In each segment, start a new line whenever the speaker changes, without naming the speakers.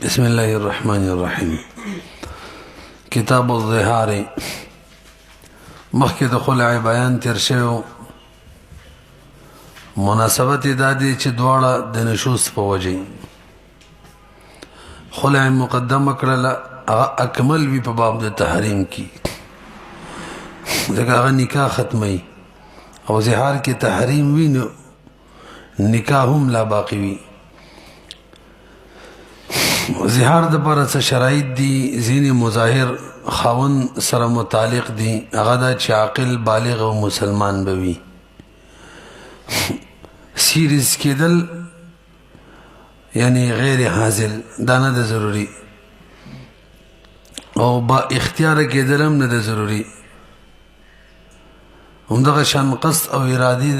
بسم الله الرحمن الرحیم. کتاب الظهار. مخکې د خلع بیان تیر شوی. مناسبت دا دی چې دواړه د نشوز په وجه خلع مقدمه کړله، هغه اکمل وي په باب د تحریم کې، ځکه هغه نکاح ختموي، او زهار کې تحریم وي نو نکاح هم لا باقی وي. زهار د پاره څه شرایط دي، ځینې مظاهر خاون سره متعلق دي، هغه دا چې عاقل بالغ او مسلمان به وي. سیریز کېدل یعنی غیر حاضر دا نه ده ضروري، او با اختیار کېدل هم نه ده ضروري. همدغه شان قصد او ارادي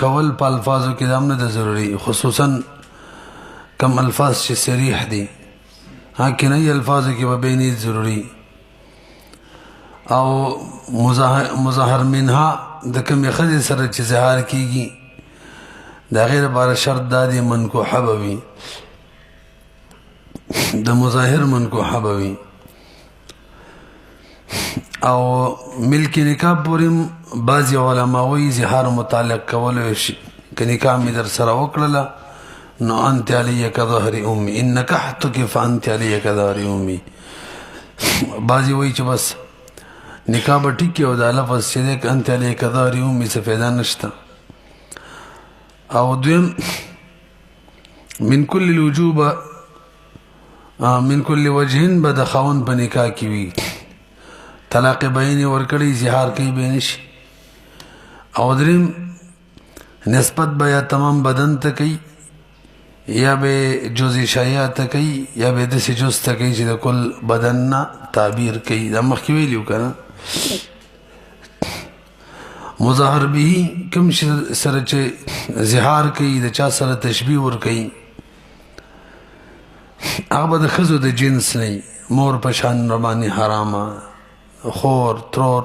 کول په الفاظو کې هم نه ده ضروري، خصوصا کم الفاظ چې صریح دي، کنایي الفاظو کې به بینی ضروري. او مظاهر منها د کمې ښځې سره چې زهار کېږي د هغې لپاره شرط دا دی منکوحه به وي، د مظاهر منکوحه به وي. او ملک نکاح پورې بعضې علما وایي زهار متعلق کولی شي، که نکاح مې در سره وکړله نو انت علی کظهر امی، ان نکحتک فانت علی کظهر امی. بعضې وایي چې بس نکاح به ټیک او دا لفظ چې دی انت علی کظهر امی څه فایده نشته. او دویم من کل الوجوب من کل وجهن به د خاوند په نکاح کې وي، طلاق بین ورکړی زهار کوي به نشي. او دریم نسبت به یا تمام بدن ته کوي یا به جزئی شایعه ته کوي یا به داسې جز ته کوي چې د کل بدن نه تعبیر کوي. دا مخکې ویلي که نه. مظاهر به کوم شي سره چې زهار کوي د چا سره تشبیه ورکوي، هغه به د ښځو د جنس نه وي، مور په شان ربانې حرامه، خور، ترور.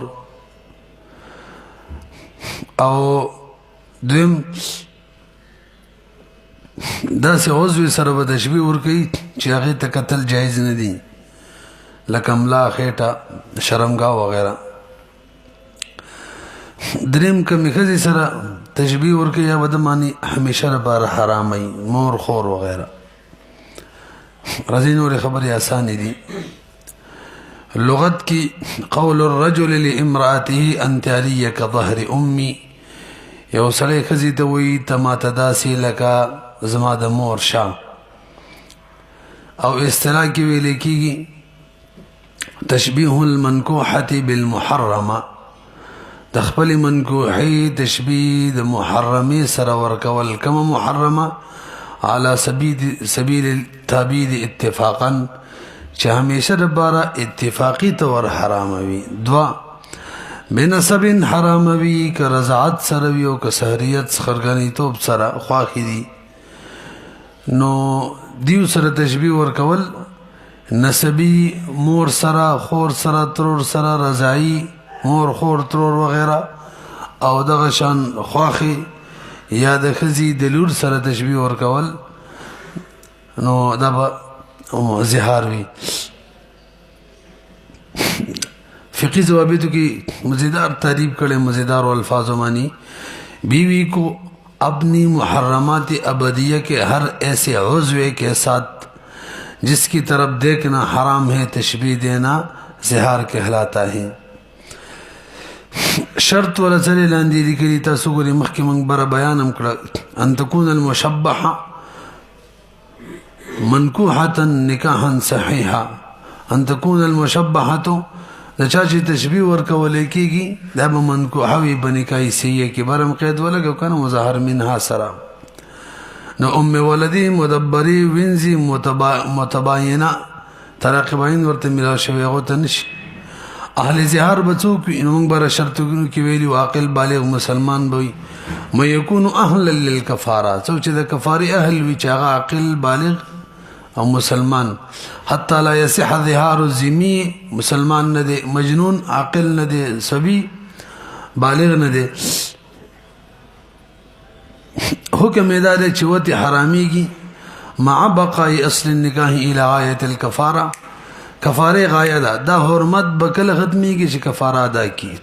او دویم داسې عضوې سره به تشبیه ورکوي چې هغې ته کتل جایز نه دي، لکه ملا، خېټه، شرمګاه وغیره. دریم کمې ښځې سره تشبیه ورکوي یا به د معنی همیشه لپاره حراموي، مور، خور وغیره. راځئ نورې خبرې اسانې دي. لغت کې قول الرجل لامرأته انت علی کظهر امی، یو سړی ښځې ته وایي ته ماته داسې لکه زما د مور شه. او اصطلاح کې ویلې کېږي تشبیه المنکوحة بالمحرمه، د خپلې منکوحې تشبیه د محرمې سره ورکول. کومه محرمه؟ علی سبیل التعبید اتفاقا، چې همیشه دپاره اتفاقی طور حراموي. دوه بنسب حراموي، که رضاعت سره وي او که سهریت خرګنیتوب سره خواښې دي، نو دیو سره تشبیه ورکول نسبی مور سره، خور سره، ترور سره، رضاعی مور، خور، ترور وغیره. او دغه شان خواښې یا د ښځې د لور سره تشبیه ورکول نو دا به زهار وي. فقی ضوابطو کی مزیدار تعریف کړي، مزیدار الفاظو مانی بیوی کو اپنی محرمات ابدیہ کے ہر ایسے عضو کے ساتھ جس کی طرف دیکھنا حرام ہے تشبیہ دینا زہار کہلاتا ہے. شرط ولا ځلې لاندې لیکلي، تاسو ګورئ مخکې موږ بره بیان هم کړه، ان تکون المشبحه منکوحة نکاحا صحیحا. ان تکون المشبحة د چا چې تشبیه ورکولی کېږي دا به منکوحه وي په نکاح صحیحه کې. بر هم قید ولګو که نه مظاهر منها سره. نو ام ولدي مدبري وینځي متباینه تراقبین ورته میلاو شوی، هغو ته نشي. اهل زهار به څوک وي؟ نو موږ بره شرطونو کې ویلي عاقل بالغ مسلمان به وي. ما یکونو اهلا للکفاره، څوک چې د کفارې اهل وي چې هغه عاقل بالغ او مسلمان. حتی لا یصح ظهار الذمی، مسلمان نه دی، مجنون، عاقل نه دی، صبی بالغ نه دی. حکم دا دی چې وتی حرامیږي مع بقای اصل النکاح الى غایت الکفاره کفاره غایه ده دا حرمت بکل ختمیږي چې کفاره ادا کی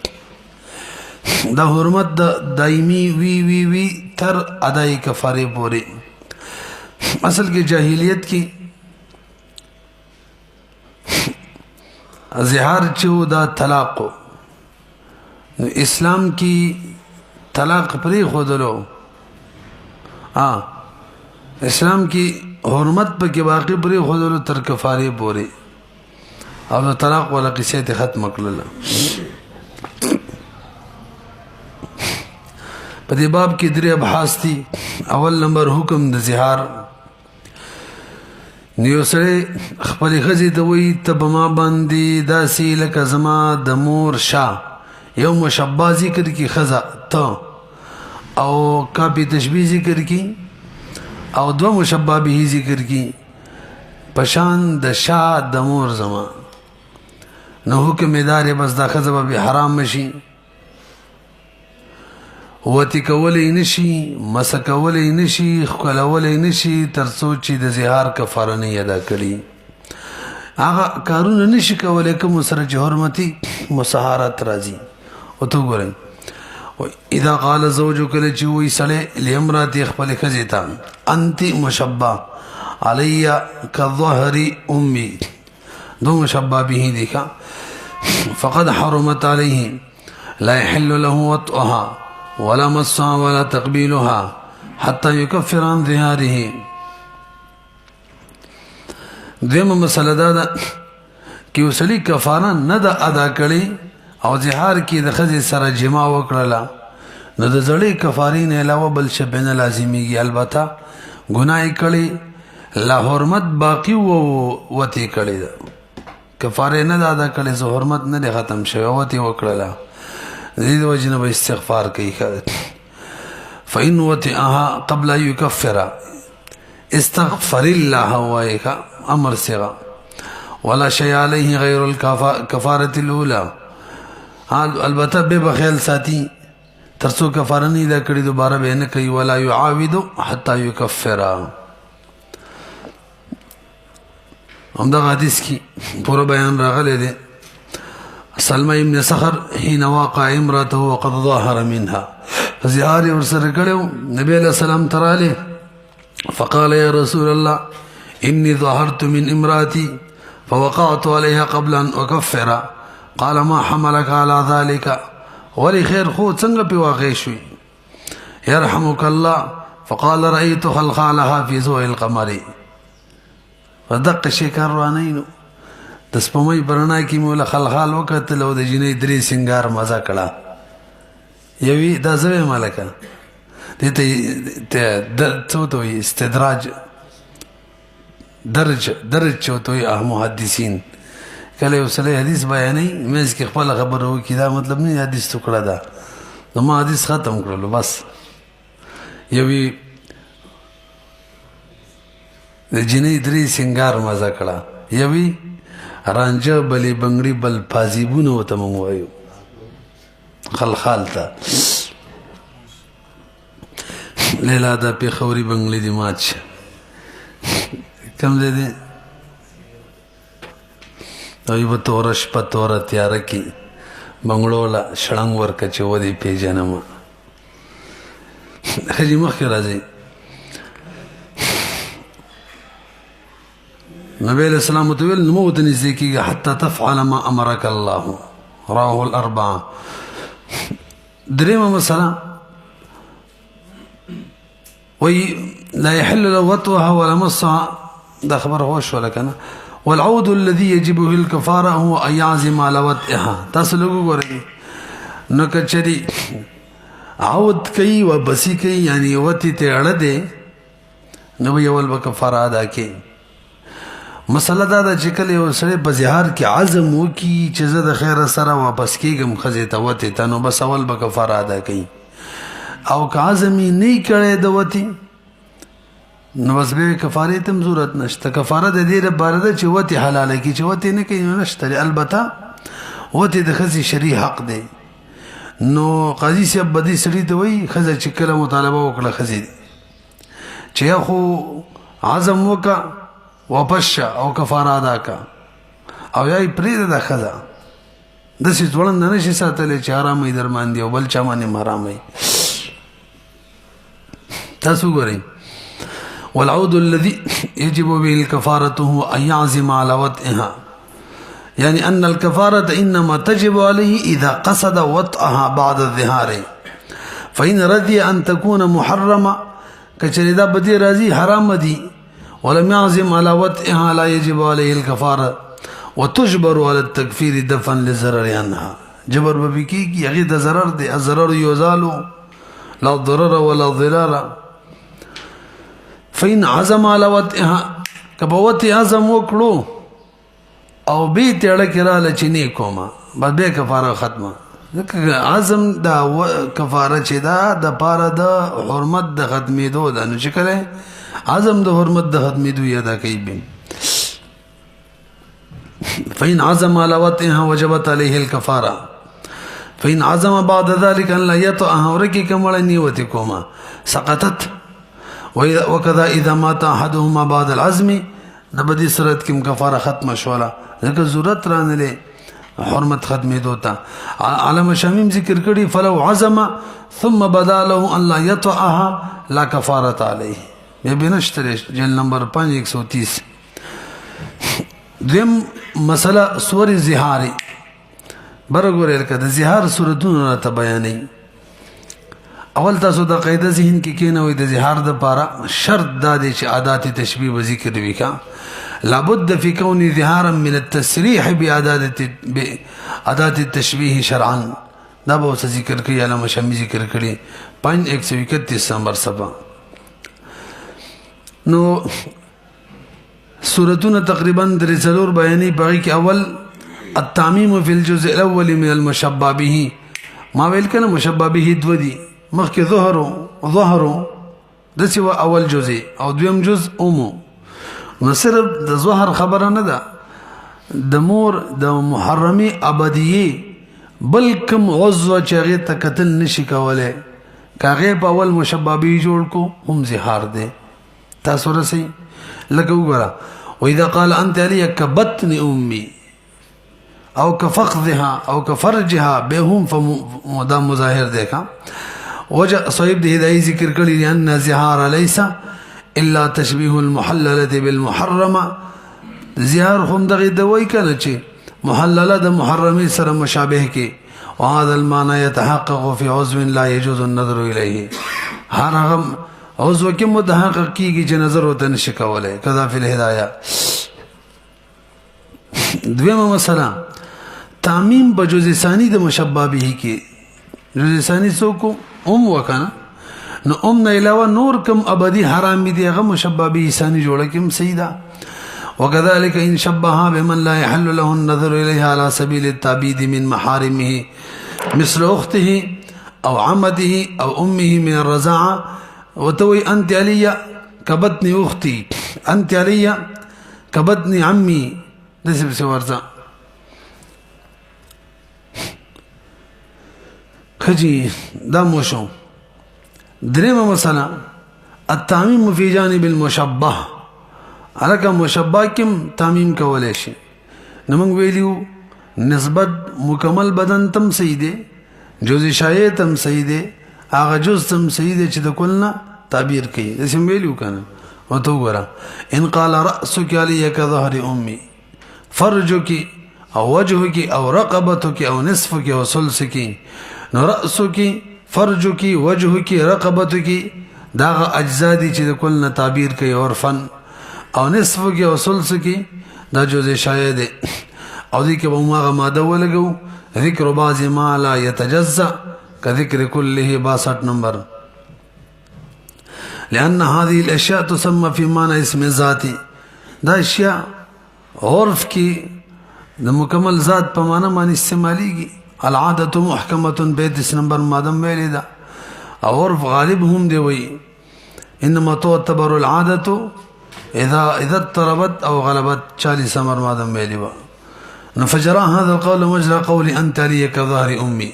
دا حرمت دایمی وی تر ادای کفاره پورې اصل کې جاهلیت کې زهار چې دا طلاق اسلام کې طلاق پرې خودلو اسلام کې حرمت په کې باقی پرې خودلو تر کفاره پورې او طلاق ولا قصه ته ختم کړل په دې باب کې درې ابحاث دي اول نمبر حکم د زهار نیو سره خپل خزي ته وي تبما باندې داسې لکه زما د مور شاه یو مشبہ ذکر کی خزا ته او کاپی تشبیه ذکر کی او دو مشبہ به ذکر کی پشان د شاه د مور زما نو حکم ادارې بس دا خزا به حرام مشي وتی کولې نشي مسکولې نشي خلولې نشي تر څو چې د زهار کفاره نه ادا کړي هغه کارونه نشي کولای کوم سره چې حرمتي مسحارت راځي او تو ګورئ اذا قال زوجك لجوي سله لامرات خپل خزیتا انت مشبہ علی كظهر امي دو مشبہ به دیکھا فقد حرمت عليه لا يحل له وطئها ولا مسها ولا تقبيلها حتى يكفر عن ظهاره دیم مسله دا کی وسلی کفاره نه د ادا کړي او زهار کې د خزې سره جما وکړه نو د زړې کفارې نه علاوه بل څه بنه لازميږي البته ګناي کړي لا حرمت باقی وتی کړي کفاره نه ادا کړي زه حرمت نه ختم شوی وتی وکړه دې وجنه به استغفار کوي فإن وتئها قبل يكفر استغفر الله وایك امر صيغه ولا شيء عليه غير الكفاره الاولى البته به بخیل ساتي ترڅو کفاره نه دا کړی دوباره به نه کوي ولا يعاود حتى يكفر همدا حدیث کی پورا بیان راغلی دی سلمہ ابن سخر حين وقع امراته وقد ظاهر منها زهار ورسره کړو نبی علیہ السلام تراله فقال يا رسول الله اني ظهرت من امراتي فوقعت عليها قبل ان اكفر قال ما حملك على ذلك ولي خير خو څنګه په واقع شوي يرحمك الله فقال رايت خلخالها في ضوء القمر فدق شکر روانینو د سپمای برنا کې مولا خلخال وکړه لو د جنې درې سنگار مزه کړه یوی دا زوی ملکه دته څوتوي استدراج درج چوتوي محدثین کله وسله حدیث بیانې مې کې خپل خبرو کې دا مطلب نه حدیث ټکړه ده نو ما حدیث ختم کړلو بس یوی د جنې درې سنگار مزه کړه یوی رانجه بلی بنگړي بل پازیبونه وته مونږ وایو خلخال تا لیلا دا پیښوري بنگړي دی ماچ کم دې دوی به تورش په تور تیار کی بنگړو لا شړنګ ورکه چې ودی پیژنم خجی مخ راځي نبی علیہ السلام متویل نموت نزدیکی حتی تفعل ما امرک اللہ رواه الاربعہ دریم مسئلہ وی لا يحل له وطئها ولا مسها دا خبر هوش ولا كان والعود الذي يجبه الكفاره هو ان يعزم على وطئها تاسو لوګو ګورئ نو کچري عود کوي و بسی کوي یعنی وتی ته اړه ده نو یول به کفاره ادا کوي مسله دا چې کله یو سړی په زهار کې عزم وکي چې زه د خیر سره واپس کېږم خزې ته وته ته نو بس اول به کفاره ادا کوي او که عزم یې نه کړی د وتی نو بس به کفاره ته ضرورت نشته کفاره د دې لپاره ده چې وتی حلاله کی چې وتی نه کوي نشته البته وتی د خزې شرعي حق دی نو قاضي صاحب بدی سړی ته وایي خزه چې کله مطالبه وکړه خزې چې خو عزم وکا واپس او کفاره ادا کا او یای پرید د خدا د څه ځوړند نه شي ساتلې چې حرامي درمان دی او بل چا باندې حرامي تاسو ګورئ والعود الذي يجب به الكفارة هو أن يعزم على وطئها يعني أن الكفارة إنما تجب عليه إذا قصد وطئها بعد الظهار فإن رضي أن تكون محرمة كشريدا بدي رازي حرام دي ولم يعزم على وطئها لا يجب عليه الكفارة وتجبر على التكفير دفعا للضرر عنها جبر ببكي يغيد ضرر دي الضرر يزال لا ضرر ولا ضرار فإن عزم على وطئها کبوتی عزم وکړو او به تړه کړه لچنی کوما بعد به کفاره ختمه ځکه عزم دا کفاره چې دا د پاره د حرمت د ختمېدو د نو چې کړي عزم د حرمت د ختمېدو یاده کوي به فإن عزم على وطئها وجبت عليه الكفاره فإن عزم بعد ذلك ان لا يطئها ورکی کمړ نیوتی کوما سقطت وكذا اذا مات احدهما بعد العزم نبدي صورت کې کفاره ختم شولا ځکه ضرورت رانه حرمت ختمې دوتا علامه شمیم ذکر کړي فلو عزم ثم بدا له ان لا يطعها لا كفاره عليه به بنشتري جل نمبر 5130 دیم مسله سور زهاري برګورل کده زهار صورتونه ته بیانې اول تاسو د قاعده ذهن کې کینوي د زهار د پاره شرط دا دی چې عادت تشبیه و ذکر وکا لابد في كون ظهارا من التصريح بعادات التشبيه شرعا دا به ذکر کوي علامه شامی ذکر کړي 5131 نمبر صفحه نو سورتونه تقریبا درې څلور بیانې باقي کې اول التعميم في الجزء الاول من المشبه به ما ویل کنه مشبه به دو دي مخکې ظهرو د څه اول جزء او دویم جزء اومو نو صرف د ظهر خبره نه ده د مور د محرمي ابدیه بلکم عضو چې هغه ته قتل نشي کوله کاغه په اول مشبه به جوړ کو هم زهار ده تاسو رسي لکه وګوره واذا قال انت علي كبطن امي او كفخذها او كفرجها بهم فمدام مظاهر دیکھا وجه صحیح د هدايه ذکر کړي ان زهار ليس الا تشبيه المحلله بالمحرمه زهار هم دغه دوی کنه چې محلله د محرمي سره مشابه کې وهذا المعنى يتحقق في عضو لا يجوز النظر اليه هر هغه عضو کې متحقق کیږي چې نظر وته نشي کولای کذا فی الهدايه دویمه مسله تعمیم په جزء ثانی د مشبه به کې جزء ثانی څوک وکنه نو نه علاوه نور کم ابدی حرام دي هغه مشبه به ثانی جوړه کوم سیدا وكذلك ان شبهها بمن لا يحل له النظر اليها على سبيل التعبيد من محارمه مثل اخته او عمته او امه من الرضاعه وتوي انت علي كبطن اختي انت علي كبطن عمي دسب سورزا خجي دموشو دريمه مثلا التعميم في جانب المشبه الکه مشبه کم تعمیم کولای شي نمنګ ویلیو نسبت مکمل بدن تم صحیح دی جزء شایع تم صحیح دی هغه جزء تم صحیح دی چې د کلنا تعبیر کوي اسم ویلیو کنه او تو ګره ان قال راسك علي كظهر امي فرجك او وجهك او رقبتك او نصفك او ثلثك نو راسك فرجك وجهك رقبتك دا اجزا دي چې د کلنا تعبیر کوي عرفن او نصف کې او ثلث کې دا جزء شایع دی او دې کې به موږ ماده ولګو ذکر بعض ما لا يتجزا كذكر كله 62 نمبر لأن هذه الأشياء تسمى في معنى اسم ذاتي دا اشیاء عرف کې د مکمل ذات په معنا باندې استعماليږي العادة محكمة 32 نمبر ماده ویل دا او عرف غالب هم دی وی انما تعتبر العادة اذا اضطربت او غلبت 40 امر ماده ویلی فجرى هذا القول مجرى قول انت لي كظهر امي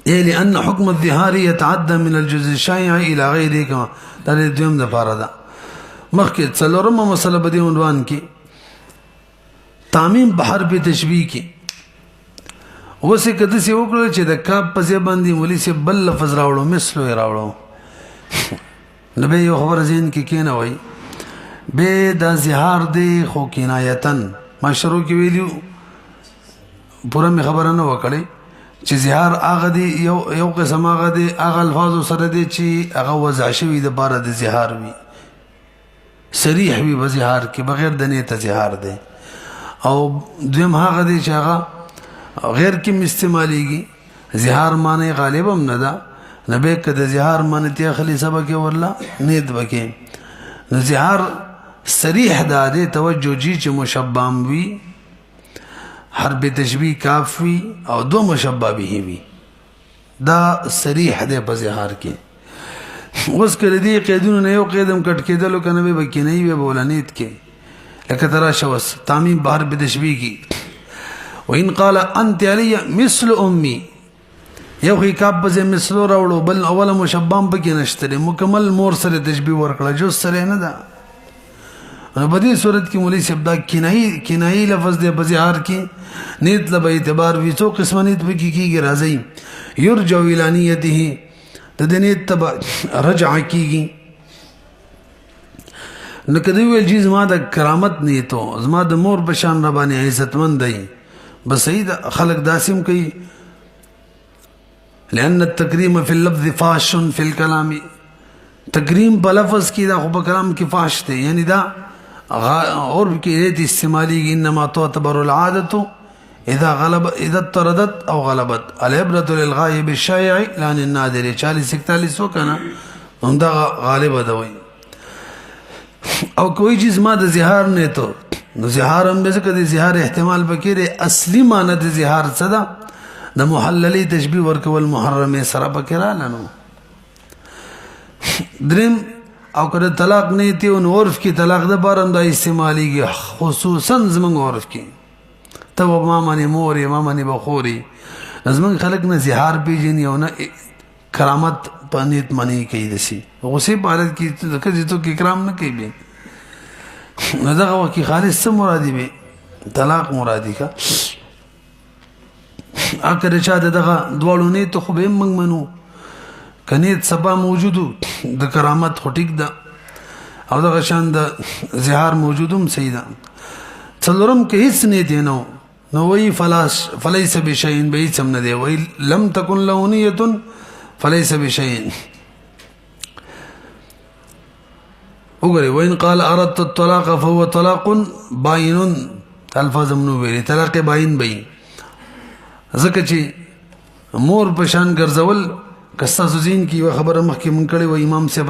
لأن حكم الظهار يتعدى من الجزء الشائع إلى غيره كما دا دویم د پاره ده. مخکې څلورمه مسله په دې عنوان کې تعمیم په حرف تشبیه کې اوس یې کده سی وکړو چې د کاف په ځای باندې مولي سي بل لفظ راوړو مثلو یې راوړو نو به یو خبره ذهن کې کېنه وای به د زهار دی خو کنایتن ما شروع کې ویلو پوره مې خبره نه وکړې چې زهار هغه دی یو قسم هغه دی هغه الفاظ سره دی چې هغه وضع شوی د بار د زهار وي صریح وي په زهار کې بغیر د نیت زهار دی او دویم هغه دی چې هغه غیر کې استعماليږي زهار معنی غالب هم نه ده نبی کده زهار معنی ته خلی سبق ورلا نیت وکي نو زهار صریح ده توجه جی چې مشبام وي حرف تشبیه کاف وی او دو مشبہ به وی دا صریح ده په زهار کې اوس کړه دې قیدونو نه یو قیدم کټ کېدل کنه به بکینه وی بولانیت کې لکه ترا شوس تعمیم بحر بتشبیه کی وان قال انت علی مثل امي یو هی کاف به مثل راوړو بل اول مشبام به کې نشته مکمل مور سره تشبیه ورکړه جو سره نه ده نو په دې صورت کې مولوی صاحب دا کنایي لفظ دی په زهار کې نیت له اعتبار وی څو قسم نیت به کیږي راځي یرجو الانیته د دې نیت تبع رجع کیږي نو کدی ویل چې زما د کرامت نیتو زما د مور په شان ربانی عزتمند دی بس سید خلق داسم کوي لأن التکریم فی اللفظ فاش فی الکلام تکریم په لفظ کې دا خو په کلام کې فاش دی یعنی دا اور کې دې استعمالي انما تعتبر العاده اذا اضطردت او غلبت العبره للغائب الشائع لا النادر 40 41 وکنه هم دا غالب ده وي او کوئی چیز ما د زهار نه ته نو زهار هم به څه د زهار احتمال پکې اصلي معنی د زهار څه ده د محللي تشبيه ورکول محرمه سره پکې را لنو دریم او کله طلاق نه تی او عرف کې طلاق د بارم د استعماليږي خصوصا زمنګ عرف کې ته ما معنی مور ما معنی بخوري زمنګ خلق نه زهار پیژني او نه کرامت پنيت معنی کوي دسي غصه په حالت کې د کله ته کې کرام نه کوي نه دغه وکي خالص څه مرادي به طلاق مرادي کا اکر چا دغه دوړو نه ته خو به موږ منو کنيت سبا موجودو د کرامت خټیک ده او د شان د زهار موجودم سیدا څلورم کې هیڅ نه دی نو وی فلیس بشیء به سم نه دی وی لم تکن له نیه فلیس بشیء وګورئ وین قال اردت الطلاق فهو طلاق باین الفاظ منو ویل طلاق باین بې ځکه چې مور په شان ګرځول کستا زین کی خبره مخکې مونږ کړي و امام صاحب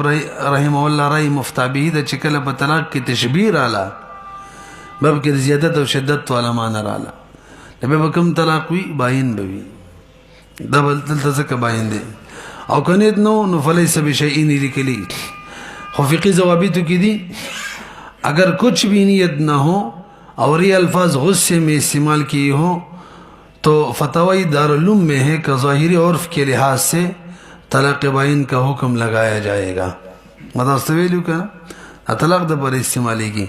رحم الله رای مفتابه د چکل په طلاق کې تشبیر اعلی باب کې زیادت او شدت والا معنی رااله به کوم طلاق وی باین بوي دبل دلته څه باین دي او کنيت نو فلیس بشیء لیکلی خو فقہی ضوابط کې دي اگر کچھ بھی نیت نہ ہو اور یہ الفاظ غصے میں استعمال کیے ہو تو فتاوی دارالعلوم میں ہے کہ ظاہری عرف کے لحاظ سے طلاق باین کا حکم لگایا جائے گا مطلب سویلو کا طلاق د پر استعمالی کی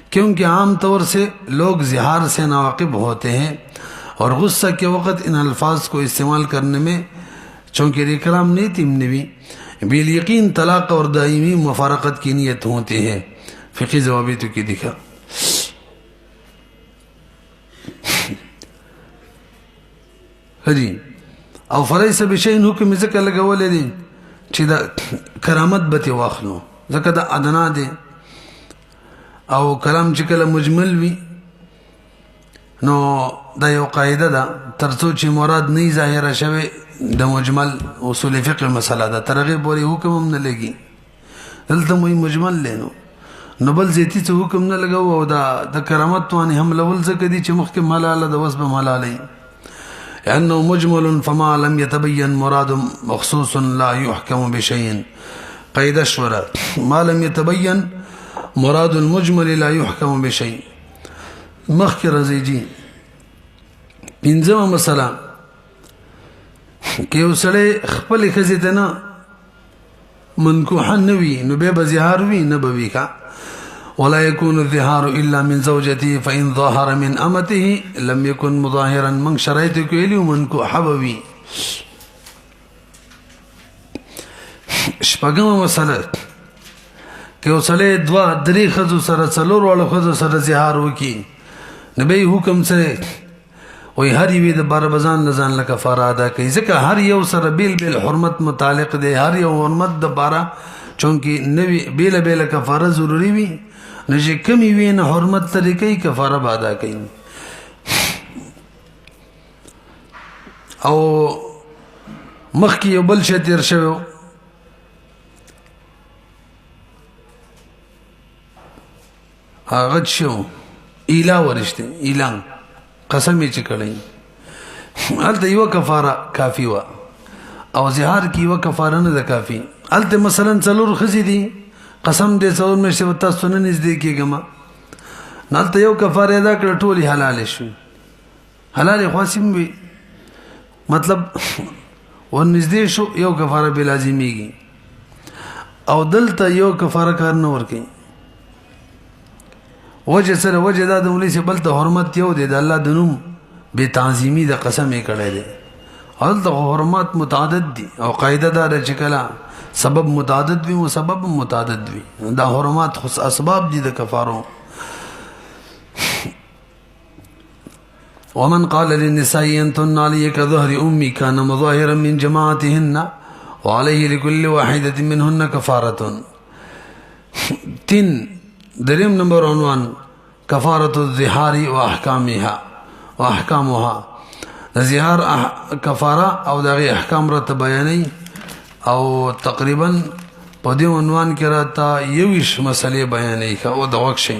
کیونکہ عام طور سے لوگ زہار سے ناواقف ہوتے ہیں اور غصہ کے وقت ان الفاظ کو استعمال کرنے میں چونکہ یہ کلام نہیں تمنوی بالیقین طلاق اور دائمی مفارقت کی نیت ہوتی ہے فقہی ضوابط کی دکھا جی او فلیس بشیء حکم ذکر لګولې دي چې دا کرامت به واخلو ځکه دا ادنا دي او کلام چې کله مجمل وي نو دا یو قاعده ده ترڅو چې مراد نه ظاهره شوی د مجمل اصول فقه مسله ده ترغه پورې حکم هم نه لګي دلته مو مجمل لینو نو بل زیتی څه حکم نه لګاو او دا د کرامت وانه هم لول ځکه دي چې مخکې ملاله د وسب ملاله لأنه مجمل فما لم يتبين مراد مخصوص لا يحكم بشيء قيد الشورى ما لم يتبين مراد المجمل لا يحكم بشيء مخکر زیجی پنځمه مسله که یو سړی خپلې ښځې ته نه منکوحه نه وي نو بیا به زهار وي نه به وي ښه ولا يكون الظهار الا من زوجته فان ظهر من امته لم يكن مظاهرا من شرایط کې ویلي منکوحه به وي. شپږمه مسله که یو سړی دوه درې ښځو سره څلور واړو ښځو سره زهار وکړي نو به یې حکم سره وی هر یوې دپاره به ځان له ځان له کفاره ادا کوي ځکه هر یو سره بیل بیل حرمت متعلق دی هر یو حرمت دپاره چونکې نوي بیله بیله کفاره ضروري وي نو چې کمې وي نه حرمت طریقې کفاره به ادا کوي. او مخکې یو بل شی تېر شوی هغه شو ایلا ورشته ایلا قسم یې چې کړی هلته یوه کفاره کافي وه او زهار کې یوه کفاره نه ده کافي. هلته مثلا څلور ښځې دي قسم دې څلور میاشتې به تاسو نه نږدې کېږم نو هلته یو کفاره ادا کړه ټولې حلالې شوې حلالې خاصې هم وي مطلب ورنږدې شو یو کفاره بې لازمیږي او دلته یو کفاره کار نه ورکوي وجه سره وجه دا د مولوي صاحب بل ته حرمت یو دی د الله د نوم بې تعظیمي د قسم یې کړی دی هلته حرمات متعدد دي او قاعده دا ده چې کله سبب متعدد وي مسبب متعدد وي دا حرمات خو اسباب دي د کفارو. ومن قال للنساء ينتن علي كظهر امي كان مظاهرا من جماعتهن وعليه لكل واحده منهن كفاره. دریم نمبر عنوان کفارت الظهار و احکامها د زهار کفاره او دغه احکام راته بیانوي او تقریبا په دې عنوان کې راته یویش مسلې بیانوي او د وخت شي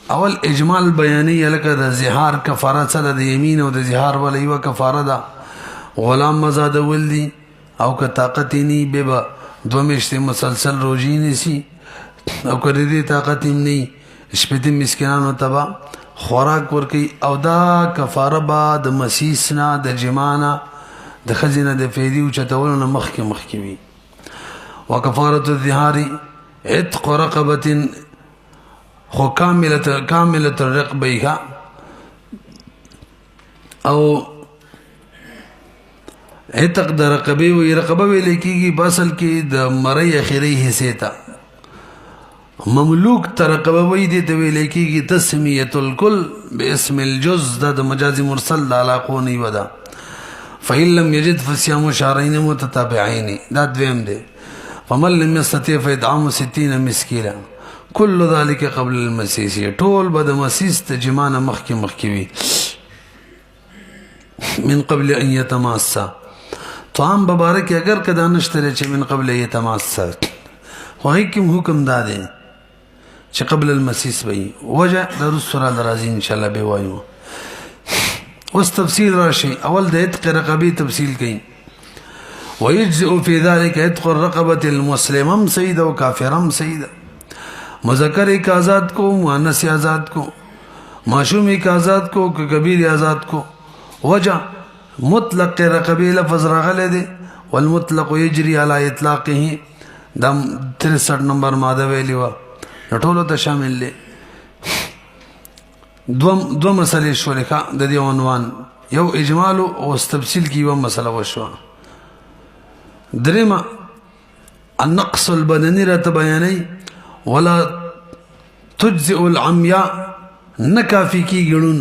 اول اجمال بیانوي لکه د زهار کفاره څه د یمین او د زهار ول یو کفاره ده غلام مزادول دي او که طاقت ني به دو میاشتې مسلسل روزي نیسي او که دې طاقت یې نه شپېته مسکینانو ته به خوراک ورکوي او دا کفاره به د مسیس نه د جما نه د ښځې نه د فیدې اوچتولو نه مخکې وي. وکفارة الظهار عتق رقبة خو کاملة الرقبه او عتق د رقبه وی رقبه ویل کېږي په اصل کې د مرۍ اخري حصې ته مملوک ته رقبه وی دي ته ویل کېږي تسمیة الکل باسم الجز دا د مجاز مرسل د علاقو نه یوه ده. فإن لم يجد فصيام شهرين متتابعين دا دویم دی. فمن لم يستطع فإطعام 60 مسکینا كل ذلك قبل المسیس ټول به د مسیس ته جما نه مخکې وي من قبل ان يتماسا طعام ببارک اگر کدا نشته چې من قبل يتماسا خو کوم حکم داده چې قبل المسیس وي وجه د رسول الله راځي ان شاء الله به وایو. اوس تفصیل راشي اول د عتق رقبه تفصیل کړي ويجزئ في ذلك عتق الرقبه المسلمه سيد او کافرم سيد مذکر ایک آزاد کو مؤنث آزاد کو معشوم ایک آزاد کو کبیر آزاد کو. وجہ مطلق رقبی لفظ راغلے دے والمطلق یجری علی اطلاقه دم 63 نمبر ماده ویلی وا ټولو ته شامل لے. دو مسئلے شو لکھا د دې عنوان یو اجمال او تفصیل کی یو مسئله وشو. درېما النقص البدني رته بیانای ولا تجزئ العمياء نکافی کی ګړون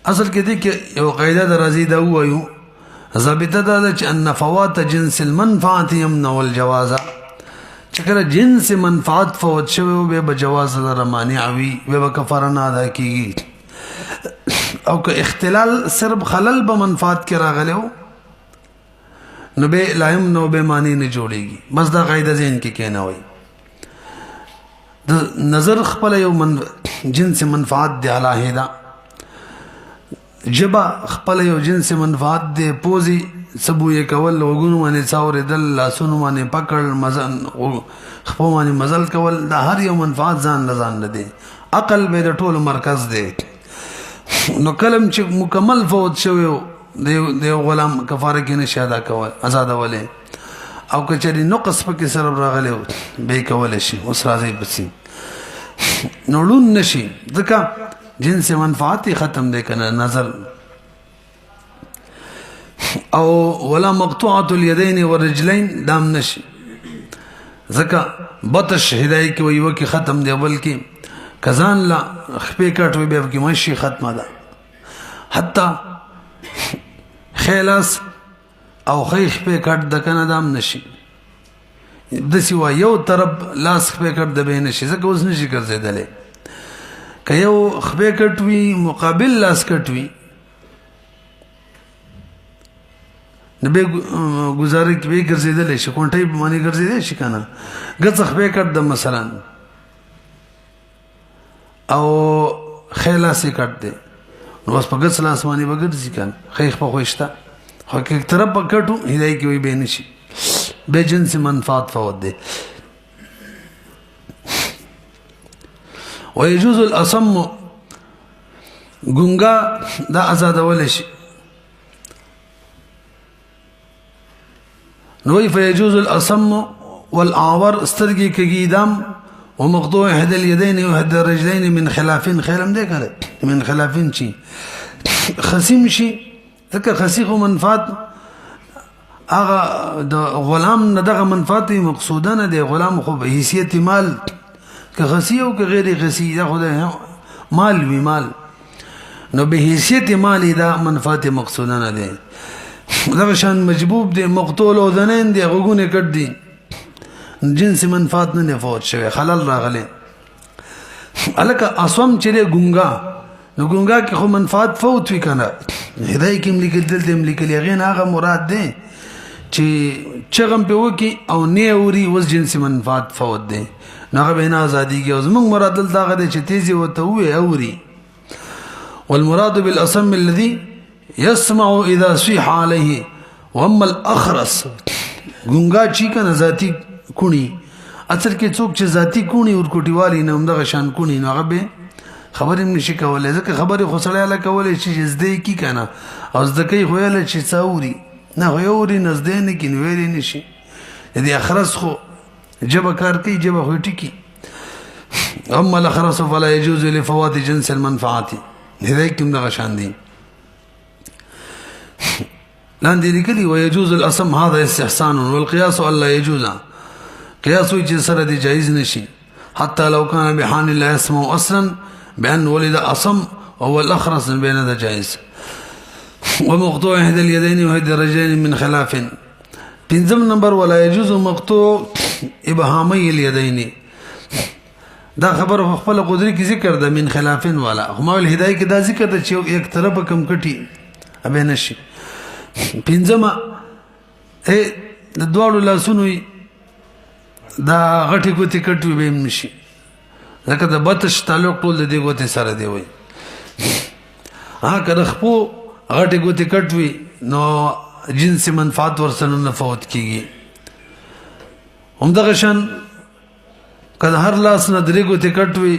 اصل کې دې کې یو قاعده درازي دا وایو ضابطه دا ده چې ان فوات جنس المنفعه يمنع الجواز چې کله جنس منفعت فوت شوی به بجواز لره مانع وي به کفاره نه ادا کیږي او که اختلال صرف خلل به منفعت کې راغلو نو به لایم نو به معنی نه جوړيږي بس دا قاعده ذهن کې کینه وای د نظر خپل یو جنس منفعت دی علاهدا جبا خپل یو جنس منفعت دی پوزي سبو یې کول وګونو باندې څاورې دل لاسونو باندې پکړ مزن خپل باندې مزل کول دا هر یو منفعت ځان لزان نه دی عقل به د ټول مرکز دی نو کلم چې مکمل فوت شوی د یو غلام کفاره کې نشي ادا کول آزادولی او که چېرې نقص پکې سره راغلی به یې کولی شي. اوس راځئ پسې نو ړوند نشي ځکه جنس منفعت یې ختم دی که نه نظر او ولا مقطوعة اليدين والرجلين دام نشي ځکه بطش هدایي کې وایي وکې ختم دی بلکې کزان لا خپې کټ وي بیا پکې مشي ختمه ده حتی خیلاس او خی خپې کټ د که نه دام نشي داسې وایي یو طرف لاس خپې کټ د به یې نشي ځکه اوس نشي ګرځېدلی که یو خپې کټ وي مقابل لاس کټ وي نو به گزاره کې به ګرځېدلی شي کونټۍ په باندې ګرځېدلی شي که نه ګڅ خپې کټ د مثلا او خی لاس یې کټ دی نو اوس په ګڅ لاس باندې به ګرځي که نه خیخ په خو شته خو که یک طرف په کټ و هدایي کې وایي به یې نشي بې جنس منفعت فوت دی. ويجوز الأصم ګونګا دا آزادولی شي نو فيجوز الأصم والأعور سترګې کږي دام ومقطوع احدى اليدين واحدى الرجلين من خلافين خیلم دی که من خلافين شي خصیم شي ځکه خصي خو منفعت هغه د غلام نه دغه منفعت مقصوده نه دی غلام خو په حیثیت مال که خصي او که غیر خصي دا خو مال وي مال نو به حیثیت مالی دا منفعت مقصوده نه دی دغه شان مجبوب دی مقتول او ذنین دی غوګونه کټ دی جنس منفعت نه فوت شوی خلل راغلی الکه اصم چې ګونګا نو ګونګا کې خو منفعت فوت وی کنه هدايه کې ملي کېدل دې ملي کېږي هغه مراد دی چې چغم په وکی او نه اوري وس جنس منفعت فوت دی نغه بنا ازادي کې اوس موږ مراد دلته غده چې تیزی وته وي اوري والمراد بالاصم الذي يسمع اذا صيح عليه واما الاخرس ګونګا چې کنه ذاتی کونی اصل کې څوک چې ذاتی کونی ور کوټیوالي نه همدغه شان کونی نو هغه به خبرې نشي کولای ځکه خبرې خو سړی له کولای شي چې زده کی کنه او زده کوي خو له چې څاوري نه غيوري نزدې نه کې ویلې نشي دې اخرس خو جبه کار کوي جبه هټي کی اما الاخرس فلا يجوز لفوات جنس المنفعات هدايه کوم دغه شان دي لاندې لیکلي ويجوز الاصم هذا استحسان والقياس الا يجوز قياس چې سره دي جائز نشي حتى لو كان بحال لا يسمع اصلا بان ولد اصم وهو الاخرس بين هذا جائز ومقطوع احدى اليدين واحدى الرجلين من خلاف پنځم نمبر ولا يجوز مقطوع ابهامي اليدين دا خبر خپل قدرت کی ذکر ده من خلافین والا هم الهدايه کی دا ذکر ده چې یک طرف کم کټي ابه نشي پنځم د دوړو لاسونو دا غټي کوتي کټوي به نشي ځکه د بتش تعلق ټول د دې غوته سره دی وای کله خپو غټي کوتي کټوي نو جنس منفعت ورسره نه فوت کیږي همدغه شان کله هر لاس نه درې کوتي کټوي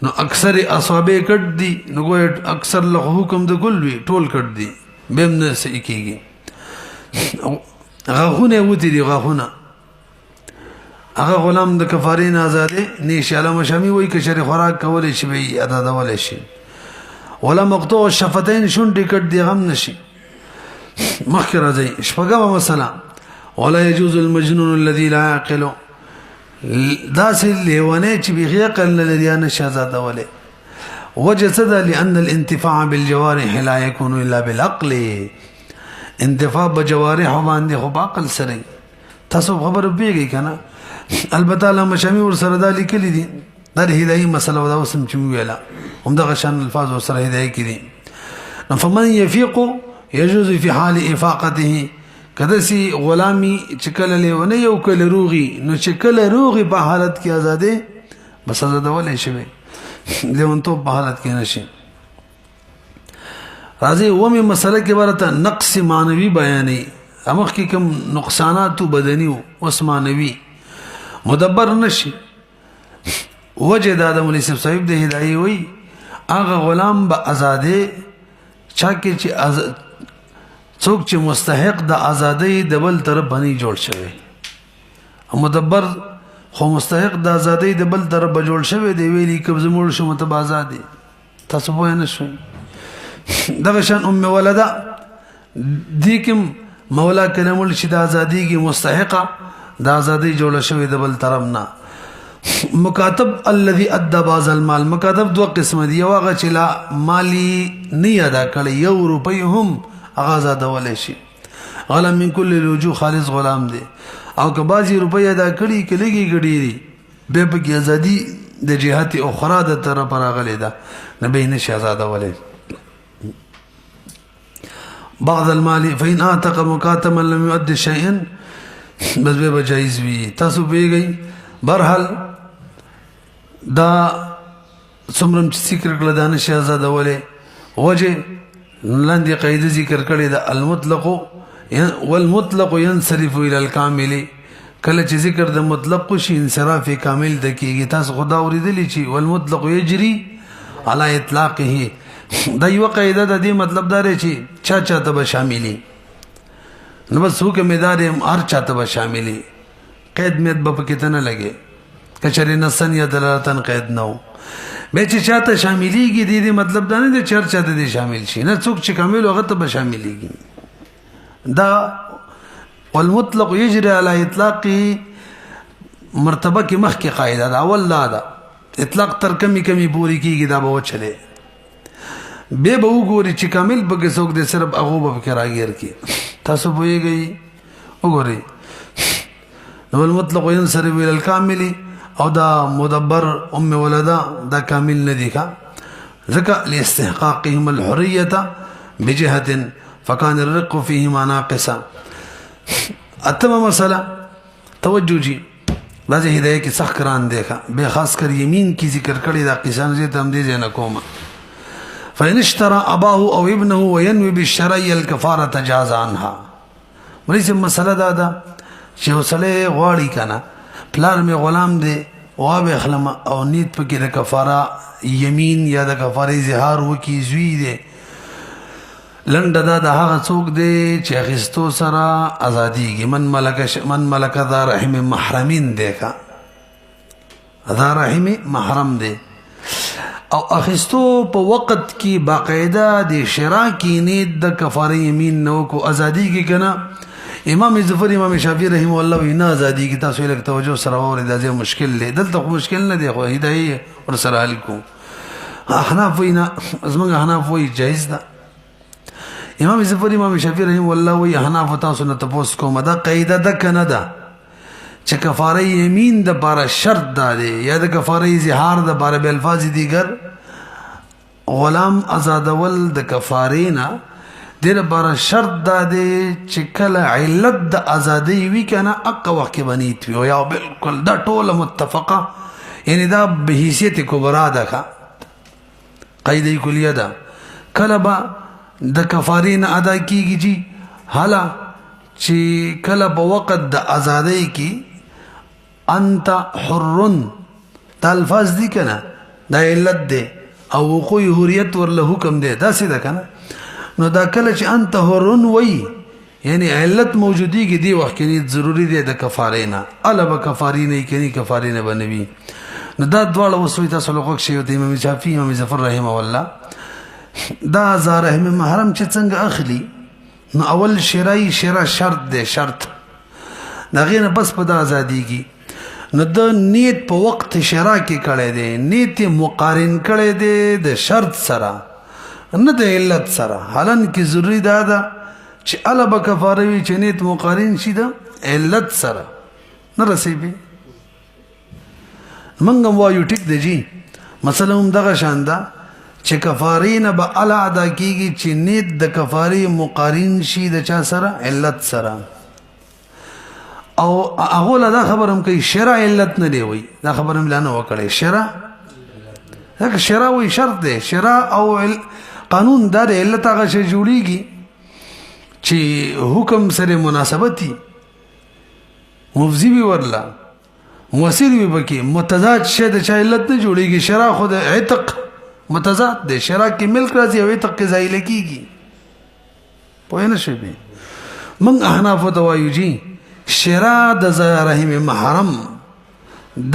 نو اکثر اصابع کټ دي نو ګوي اکثر له حکم د کل وی ټول کټ دي بهم نه سې کیږي غاخونه وتی دي غاخونه هغه غلام د کفارین آزادې نشه علامه شامی وای ک شری خوراک کول شي به ادا دول شي ولا مقطوع الشفتين شونډې کټ دی غم نشي مخکې راځي شپږمه مسله ولا يجوز المجنون الذي لا يعقل داس لیونه چې به عقل نه لري نه شهزاده وله وجسد لان الانتفاع بالجوارح لا يكون الا بالعقل انتفاع بجوارح باندې خو عقل سره تاسو خبر پیږي کنه البته علامه شامی ور سره دا لیکلي دي دا هدايه مسله دا وسم چې ویلا هم دا شان الفاظ ور سره هدايه کړي فمن يفيق يجوز في حال افاقته کده سي غلامي چکل له ونه یو کله روغي نو چکل روغي په حالت کې آزاده بس آزاده ولې شي دیون تو په حالت کې نشي راځي ومه مسله کې ورته نقص مانوي بیانې امخ کې کوم نقصانات بدني او مانوي مدبر نشي وجه د ادم علیه صاحب د هدايه وي هغه غلام به آزادې چا کې چې څوک چې مستحق د آزادۍ د بل طرف باندې جوړ شوی مدبر خو مستحق د آزادۍ د بل طرف به جوړ شوی دی ویلي که زموږ شو مته به آزادې تاسو پوه نه شئ دغه شان ام ولده دې کې مولا کریم چې د آزادۍ کې مستحقه د آزادۍ جوړ شوی د بل طرف نه مکاتب الذي ادى بعض المال مکاتب دو قسم دي یو هغه چې لا مالی نه ادا کړي 1 روپۍ هم هغه آزادول شي غلام من كل الوجوه خالص غلام دی او که بعضی روپۍ ادا کړي کلیږي ګډيري به په کې ازادي د جهات اخرى د طرف راغلي ده نبی نشي آزادول بعض المال فإن اعتق مكاتما لم يؤدي شيئا بس به جایز وي تاسو پیږئ برحال دا څومره چې ذکر کړل دا نشي آزادولې وجه لاندې قاعده ذکر کړې ده المطلق والمطلق ينصرف الى الكامل کله چې ذکر د مطلق شي انصراف کامل د کېږي تاسو خدا اوریدلی چې والمطلق يجري على اطلاقه دا یو قاعده د دې مطلب دا دی چې چا ته به شاملي نو بس هو کې مدار هر چا ته به شاملي قید مید به پکې ته نه لګي کچری نسن یا دلالتن قید نو به چې چاته شاملېږي دې مطلب دا نه دی چې چاته دې شامل شي نه څوک چې کامل هغه ته به شاملېږي دا والمطلق يجري على اطلاقه مرتبه کې مخکې قاعده دا اول دا اطلاق تر کمی پوری کیږي دا به چلے به وګوري چې کامل به څوک دې صرف هغه به کې راګیر کی تاسو وګورئ وګورئ نو المطلق ينصرف الى الكامل او دا مدبر ام ولدا دا کامل ندی کا ذکا لاستحقاقهم الحريه بجهه فكان الرق فيهما ناقصا اتم مسئلہ توجہ جی بعض ہدایت کی سخت کران دیکھا بے خاص کر یمین کی ذکر کړي دا قسم زه تم دې نه کوم فإن اشترى اباه او ابنه وينوي بالشرع الكفاره جاز عنها مریض مسئلہ دا چې وسله غواړي کنه پلار می غلام دی او به خلم او نیت پکې د کفاره یمین یا د کفاره اظهار وکي زوی دی لنډه دا د هغه څوک دی چې اخیستو سره ازاديږي من ملک ذا رحم محرمین دی کا ذا رحم محرم دی او اخیستو په وخت کې باقاعده د شرع کې نیت د کفاره یمین نو کو ازاديږي کنه امام ظفر امام شافعی رحم الله وینا ازادي کی تاسو له توجه سره اورید دا مشکل دی دلته مشکل نه دی خو هدايه ور سره علیکم احناف وینا زمونږ احناف وی جایز ده امام ظفر امام شافعی رحم الله وی احناف تاسو نه تاسو کومه دا قاعده ده کنه ده چې کفاره یمین د بار شرط ده یا د کفاره اظهار د بار به الفاظ دیگر غلام آزادول د کفاره نه دیر بار شرط دا دی چې کله علت د ازادۍ وی کنه اق وخت بنیت وی یا بالکل دا ټول متفقه یعنی دا به حیثیت کبرا ده قاعده کلیه ده کله با د کفارین ادا کیږي جی حالا چې کله په وخت د ازادۍ کې انت حرن دا الفاظ دي کنه دا علت ده او وقوع حریت ورله حکم ده دا څه ده کنه نو دا کله چې انت حرن وای یعنی علت موجودی کې دی وخت کې ضروری دی د کفاره نه الوب کفاری نه کې کفاره نه بنوي نو دا دواړه وسوي تاسو لوګ شي د امام شافعي امام ظفر رحمه الله دا زاره محرم چې څنګه اخلي نو اول شرعي شرط دی شرط دا غینه بس په د ازادي کې نو د نیت په وخت شرع کې کړي دی نیت مقارن کړي دی د شرط سره نه د علت سره حالان کې ضروری ده چې الوب کفاره وی چې نیت مقارن شي د علت سره نه رسېږي منګم وایو ټیک دی جی مثلا هم دغه شان ده چې کفارین به الا ادا کیږي چې نیت د کفاره مقارن شي د چا سره علت سره او هغه لا خبر هم کوي شرع علت نه دی وای دا خبر هم لانه وکړي شرع هغه شرع وی شرط دی شرع او قانون دا د علت هغه شی جوړیږي چې حکم سره مناسبتي مفزي وی ورلا موثر وی بکی متضاد شه د چا علت نه جوړیږي شرع خود عتق متضاد دی شرع کې ملک راځي او ته قضایي لکېږي پوه نه شوې موږ احنافو ته وایو جی شرع د رحم محرم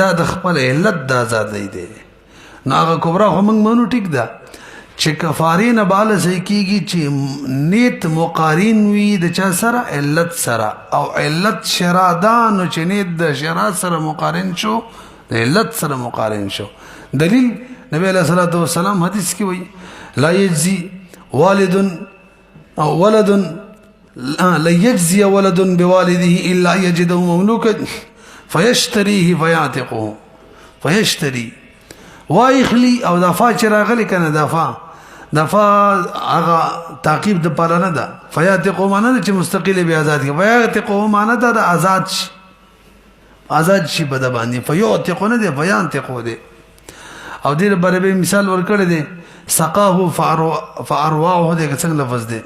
دا د خپل علت د ازادۍ دی نو هغه کبرا خو موږ منو ټیک ده چې کفارې نه باله صحیح کېږي چې نیت مقارن وي د چا سره علت سره او علت شرع ده نو چې نیت د شرع سره مقارن شو د علت سره مقارن شو دلیل نبی علیہ الصلوۃ والسلام حدیث کې وایي لا یجزي والد او ولد لا يجزي ولد بوالده الا يجده مملوكا فيشتريه فيعتقه فيشتري وايخلي او دفع چراغلی کنه دفع هغه تعقیب د پاره نه ده فيعتقه معنی چې مستقل به آزاد کی فيعتقه معنی ده آزاد شي بد باندې فيعتقه نه ده فيعتقه ده او دې بره به مثال ورکړی دی سقاه فارواه دې څنګه لفظ دی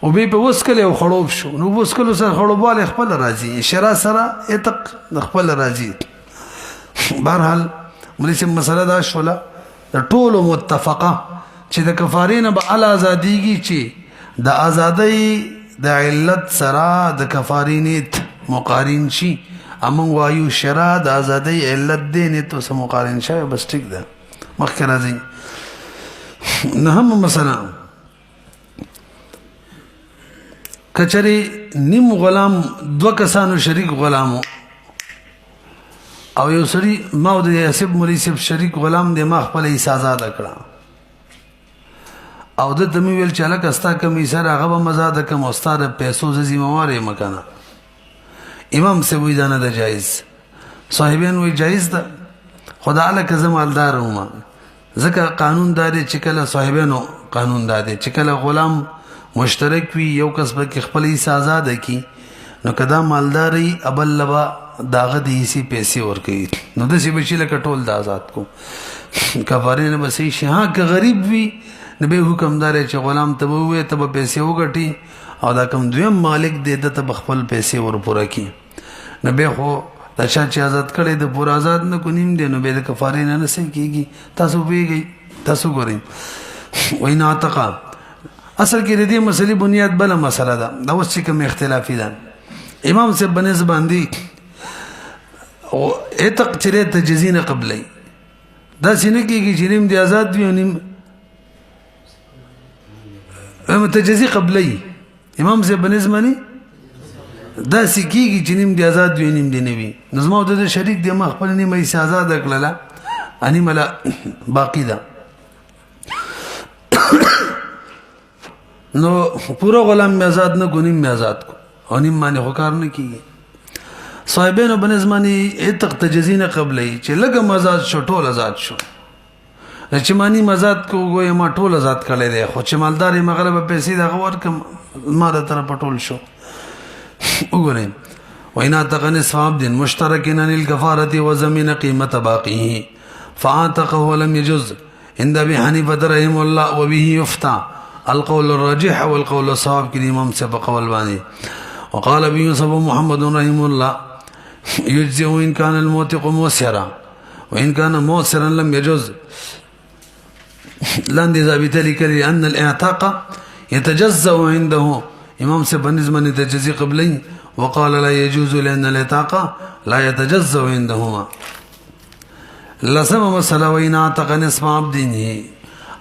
او به په وسکله او خړوب شو نو وسکلو سره خړوبواله خپل راځي شرع سره اتق خپل راځي بهرحال ملي مسله دا شوله د ټولو متفقه چې د کفارین به ال ازاديږي چې د ازادۍ د علت سره د کفارینیت مقارن شي امون وایو شرع د ازادۍ علت دی نه تو سم مقارن شوی بس ټیک ده مخکې راځي نه هم مثلا کچری نیم غلام دو کسانو شریک غلامو او یو سړي ما د یاسب مولوی صاحب شریک غلام دی ما خپل حصہ آزاد کړه او د دمی ویل چې لکه استا کمی سره هغه به مزاد کم استاد پیسو ذمہوار مکانه امام سے وی دانه د جایز صاحبین وی جایز ده خدا الک زمالدار ومه ځکه قانون داري چې کله صاحبینو قانون داري چې کله غلام مشترک وي یو کس به خپل حصہ آزاد کی نو کدا مالداري ابل لبا داغه د حصے پیسې ورکړي نو د سی بچی لکه ټول د آزاد کو کفارین به سي شه که غریب وي نبی حکم دار چې غلام ته وې ته پیسې وګټي او دا کوم دویم مالک دې د ته خپل پیسې ورپوره کی نبی خو دا چې آزاد کړي د پور آزاد نه کو نیم دي نو به د کفارین نه سي کیږي تاسو ویږي تاسو ګورئ وینا تقا اصل کې د دې مسلې بنیاد بل مسله ده دا اوس چې کوم اختلافي ده امام سے بنز باندې او اتق چره تجزینه قبلې دا څنګه کېږي چې نیم دی آزاد وي نیم متجزی قبلې امام سے بنز باندې دا سکیږي چې نیم دی آزاد وي نیم دی نه وي نظم او د شریک دی ما خپل نیمه یې آزاد کړله اني ملا باقی ده نو پورا غلام می آزاد نه ګونیم می آزاد کو او نیم باندې خو کار نه کیږي صاحبینو بنظمانی اتق تجزینه قبلې چې لګم آزاد شو ټول آزاد شو چې مانی آزاد کو ګوې ما ټول آزاد کړل دی خو چې مالداري مغرب پیسې دا غور کم ما د طرف ټول شو وګورئ وینا تقنس فاب دین مشترکین للکفاره وزمین قیمت باقیه فاعتقه ولم يجوز عند ابي حنيفه رحمه الله وبه يفتى القول الراجح والقول الصواب كالامام سبق قول باني وقال ابي يوسف محمد رحمه الله يجزي وان كان الموثق موسرا وان كان موسرا لم يجوز لاندې ثابت لري ان الاعتاق يتجزأ عنده امام سے بنظم تجزي قبلين وقال لا يجوز لان الاعتاق لا يتجزأ عندهما لسم مسألة وإن اعتق نصف عبده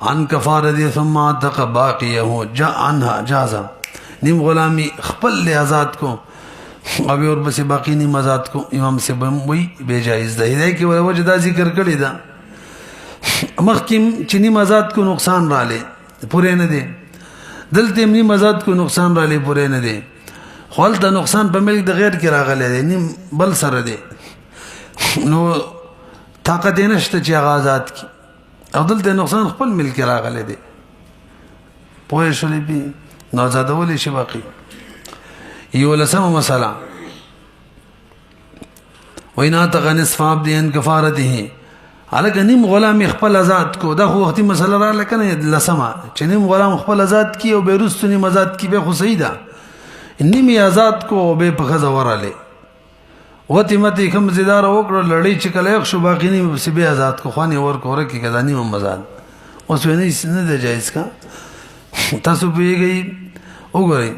عن كفارة ثم اعتق باقيه جاء عنها جازا نیم غلامی خپل له آزاد کو او اور بس باقی نیم آزاد کو امام سے وی بے جائز ده هدايه کی وجه دا ذکر کړی دا مخکیم چې نیم آزاد کو نقصان را لې پورې نه دي دلته نیم آزاد کو نقصان را لې پورې نه دي خپل د نقصان په ملک د غیر کې راغلی دی نیم بل سره دی نو طاقت یې نشته چې هغه آزاد کی او دلته نقصان خپل ملک راغلی دی پوه شولې بي نو آزادول شي باقي یو لسمه مسله وینا تغنس فاب دین کفارته الګ نیم غلام خپل آزاد کو دا خو وختي مسله را لکنه لسمه چې نیم غلام خپل آزاد کی او بیرست نیم آزاد کی به خو صحیح ده نیم آزاد کو به په خزه وراله وتی متي کوم زیدار وکړه لړۍ چې کله یو شو باقی نیم به آزاد کو خواني ور کوره کې کدا نیم آزاد اوس نه دی جایز کا تاسو پیږئ وګورئ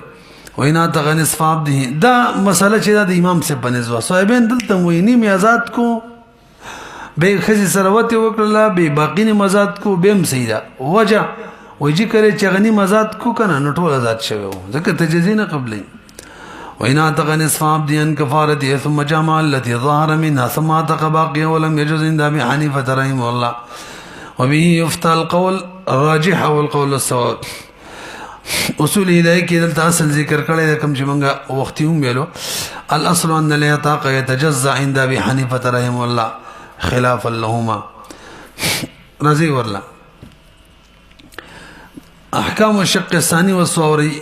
وینا تغ نصف عبده دا مسله چې دا د امام سے بنزوا صاحبین دلته ویني میازات کو به خزي سروت وکړه به باقی نه مزات کو بهم سیدا وجه وجه کړي چې غنی مزات کو کنه نټول آزاد شوی ځکه تجزینه قبلې وینا تغ نصف عبده ان كفارته ثم جمع التي ظهر منها ثم تقباقي ولم يجوز عند ابي حنيفه رحمه الله وبه يفتى القول الراجح والقول الصواب اصول هدايه کې دلته اصل ذکر کړی کوم چې مونږه وختي هم ویلو الاصل ان العتاق يتجزا عند ابي حنيفه رحمه الله خلاف لهما رضي ورلا احکام الشق الثاني والصوري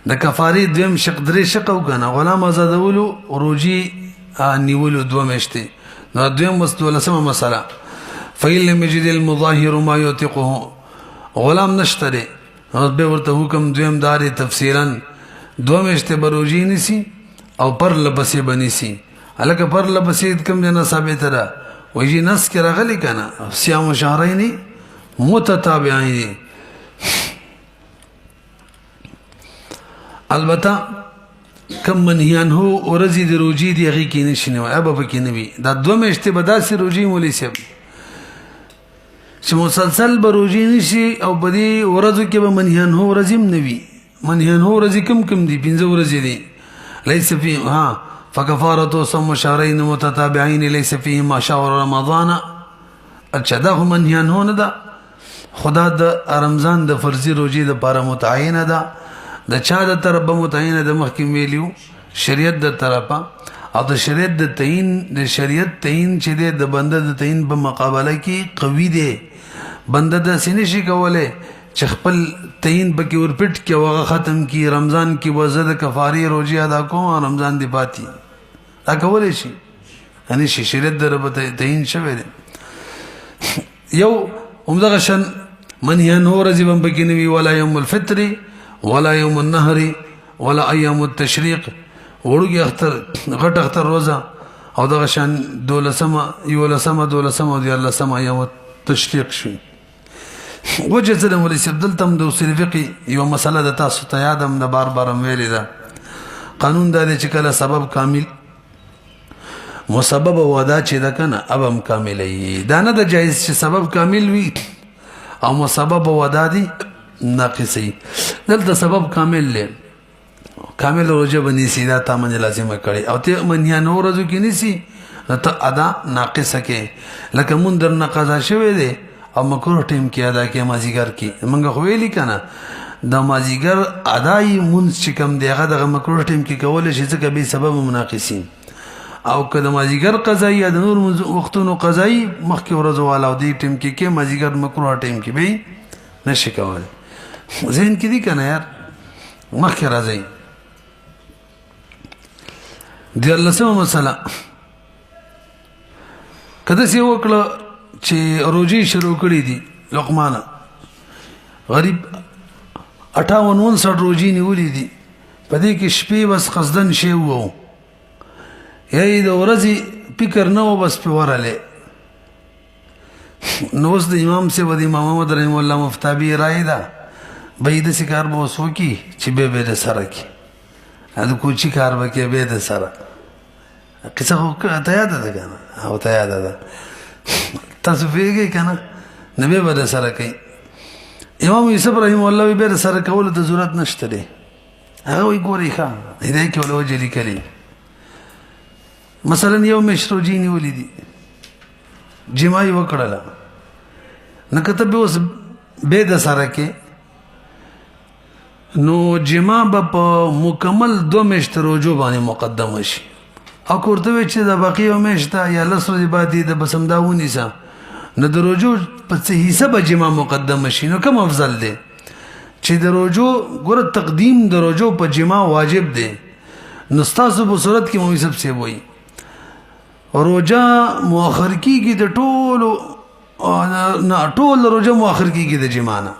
د کفاری دویم شق درې شق او کنه غلام آزادولو روجي نیولو دوه مشته نو دویم مستولسمه مسله فإن لم يجد المظاهر ما يوثقه غلام نشتري به ورته حکم دویم داري تفسیرا دوه مشته بروجي نسی او پر لبسې بنيسي الکه پر لبسې کوم نه ثابت را ويجي نس کې راغلي کنه صيام شهرين متتابعين البته کم منهیان هو ورزي د روجي دی هغه کې نشنه ابا پکې نه وي دا دوه مشته بداسي روجي مولي سي چې مسلسل بروجي نشي او بدی ورځو کې به منهیان هو ورزم نوي منهیان هو ورځي کم دي 15 ورځې دي ليس فيه ها فكفارته صوم شهرين متتابعين ليس فيه ما شهر رمضان اچھا دا منهیان هو نه دا خدا د رمضان د فرضي روجي د لپاره متعینه ده د چا د طرفه متعینه د محکم ویلیو شریعت د طرفه او د شریعت د تعین د شریعت تعین چې د بنده د تعین په مقابله کې قوي دی بنده د سینې شي کوله چې خپل تعین پکې ورپټ کې وغه ختم کی رمضان کې وزد کفاری روزي ادا کوم رمضان دی پاتې دا کولای شي یعنی شریعت د رب تعین شوی دی یو عمدغه شن منهیان هو رضی بم پکې نوی ولا یوم الفطر ولا یوم النهر ولا ایام التشریق وړوږي اختر غټ اختر روزه او دغه شان دولسمه یولسمه دولسمه دی الله سم ایام تشریق شي وجه زده مولوی عبدل تم د اصول فقه یو مسله د تاسو ته یادم د بار ویل ده قانون دا دی چې کله سبب کامل مسبب ودا چې دا کنه ابم کاملې دا نه د جایز چې سبب کامل وي او مسبب ودا دي ناقصي دلته سبب کامل لې کامل روزه بنيسي دا تا من لازمه کړي او ته منیان ورځو کې نيسي ته ادا ناقصه کې لکه مون در نه قضا شوی دی او مکروه ټیم کې ادا کې مازیګر کې منګه خو ویلی کنه د مازیګر اداي مون چې کم دی هغه د مکروه ټیم کې کول شي ځکه به سبب مناقصين او کله مازیګر قضایي د نور وختونو قضایي مخکې ورځو والا دی ټیم کې مازیګر مکروه ټیم کې به نشي کول ذهن کې دي کنه یار مخکې راځي دی الله سم مسله کله چې وکړه چې روزي شروع کړې دي لقمان غریب 58 روزي نیولې دي په دې کې شپې بس قصدن شی وو یی د ورځې فکر نه و بس په وراله نو د امام سے ودی امام محمد رحم الله مفتابی رائے دا بيد سکار به وسو کی چې به د سره کی اته کوچی کار وکي به د سره قصه خو ته یاد ده کنه او ته یاد ده تاسو پیږئ کنه نبی به د سره کوي امام یوسف رحم الله به د سره کول د ضرورت نشته دی هغه وی ګوري ښا هدايه کې ولو جلی کړي مثلا یو مشروجی نیولې دي جماعي وکړه نه کته به اوس به د سره کې نو جما په مکمل 2 میاشتې روزو باندې مقدمه شي او کوته چې د باقي میاشته یا لسره دی باندې د بسمداونی سا نه د روزو په څه حساب جما مقدمه شي نو کوم افضل دی چې د روزو ګور تقدیم د روزو په جما واجب دی نو تاسو په صورت کې مو سب څه وایي روزه مؤخر کیږي د ټولو نه ټول روزه مؤخر کیږي د جما نه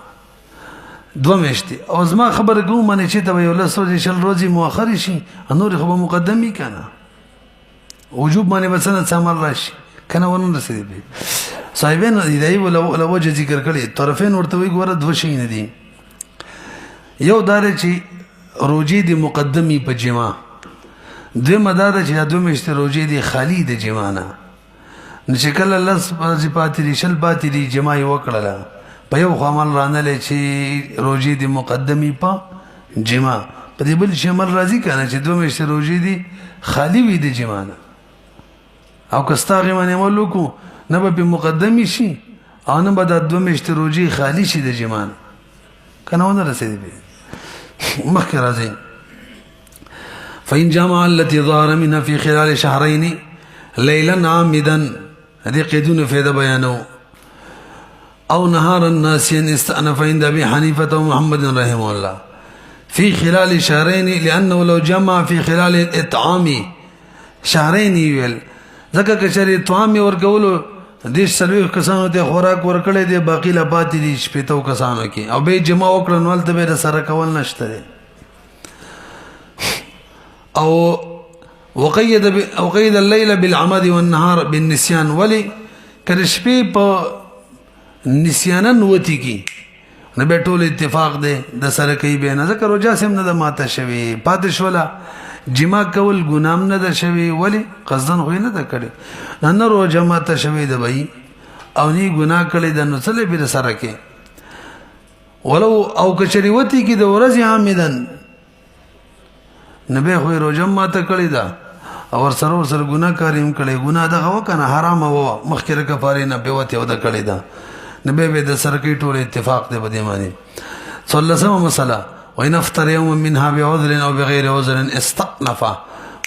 2 میاشتې او زما خبره کوم باندې چې ته یو لس ورځې شل ورځې مؤخر شي انور خو مقدمي کنه وجوب باندې بسنه سمال راشي کنه ونه رسېدي صاحبین دی ولا وجه ذکر کړي طرفین ورته وی ګوره دوه شي نه دي یو دار چې روجي دی مقدمي په جما د مدار چې دوه مشت روجي دی خالی د جما نه چې کله الله سبحانه پاتې شل پاتې دی جما یې وکړه په یو عمل رانه چې روجي دی مقدمي په جما په دې بل شمل راځي کنه چې دوه مشت روجي دی خالی وي د جما نه او کستاغه باندې ملکو نه به مقدمي شي او نه به د دوه مشت روجي خالی شي د جما نه کنه ونه رسېدي مخکې راځي فإن جامع التي ظهر منها في خلال شهرين ليلا عامدا هذه قيدون في هذا بيانه أو نهارا ناسيا استأنف عند أبي حنيفة ومحمد رحمه الله في خلال شهرين لأنه لو جمع في خلال الإطعام شهرين يويل ځکه کچری طعام ورکولو دیش سلوي کسانو ته خوراک ورکړې دي باقی لا پاتې دي شپېتو کسانو کې او به جمع وکړن ولته به سره کول نشته او وقيد الليل بالعمد والنهار بالنسيان ولي کله شپې په نسيانن وتی کی نه به ټول اتفاق دی د سره کوي به نه ذکر روجا سم نه د ماته شوی پاتش ولا جما کول ګنام نه ده شوی ولی قصدن خو نه ده کړی نه روجا ماته شوی ده بھائی او نی ګناه کړی د نو څلې به سره کې ولو او کچری وتی کی د ورځ عامدن نه به خو روجا ماته کړی ده او سره ګناه کاریم کړی ګناه ده هو کنه حرام وو مخکره کفاره نه به وته ودا کړی ده نبی به د سرکی ټول اتفاق دی په دې باندې څلسمه مسله وان افطر يوم منها بعذر او بغیر عذر استأنف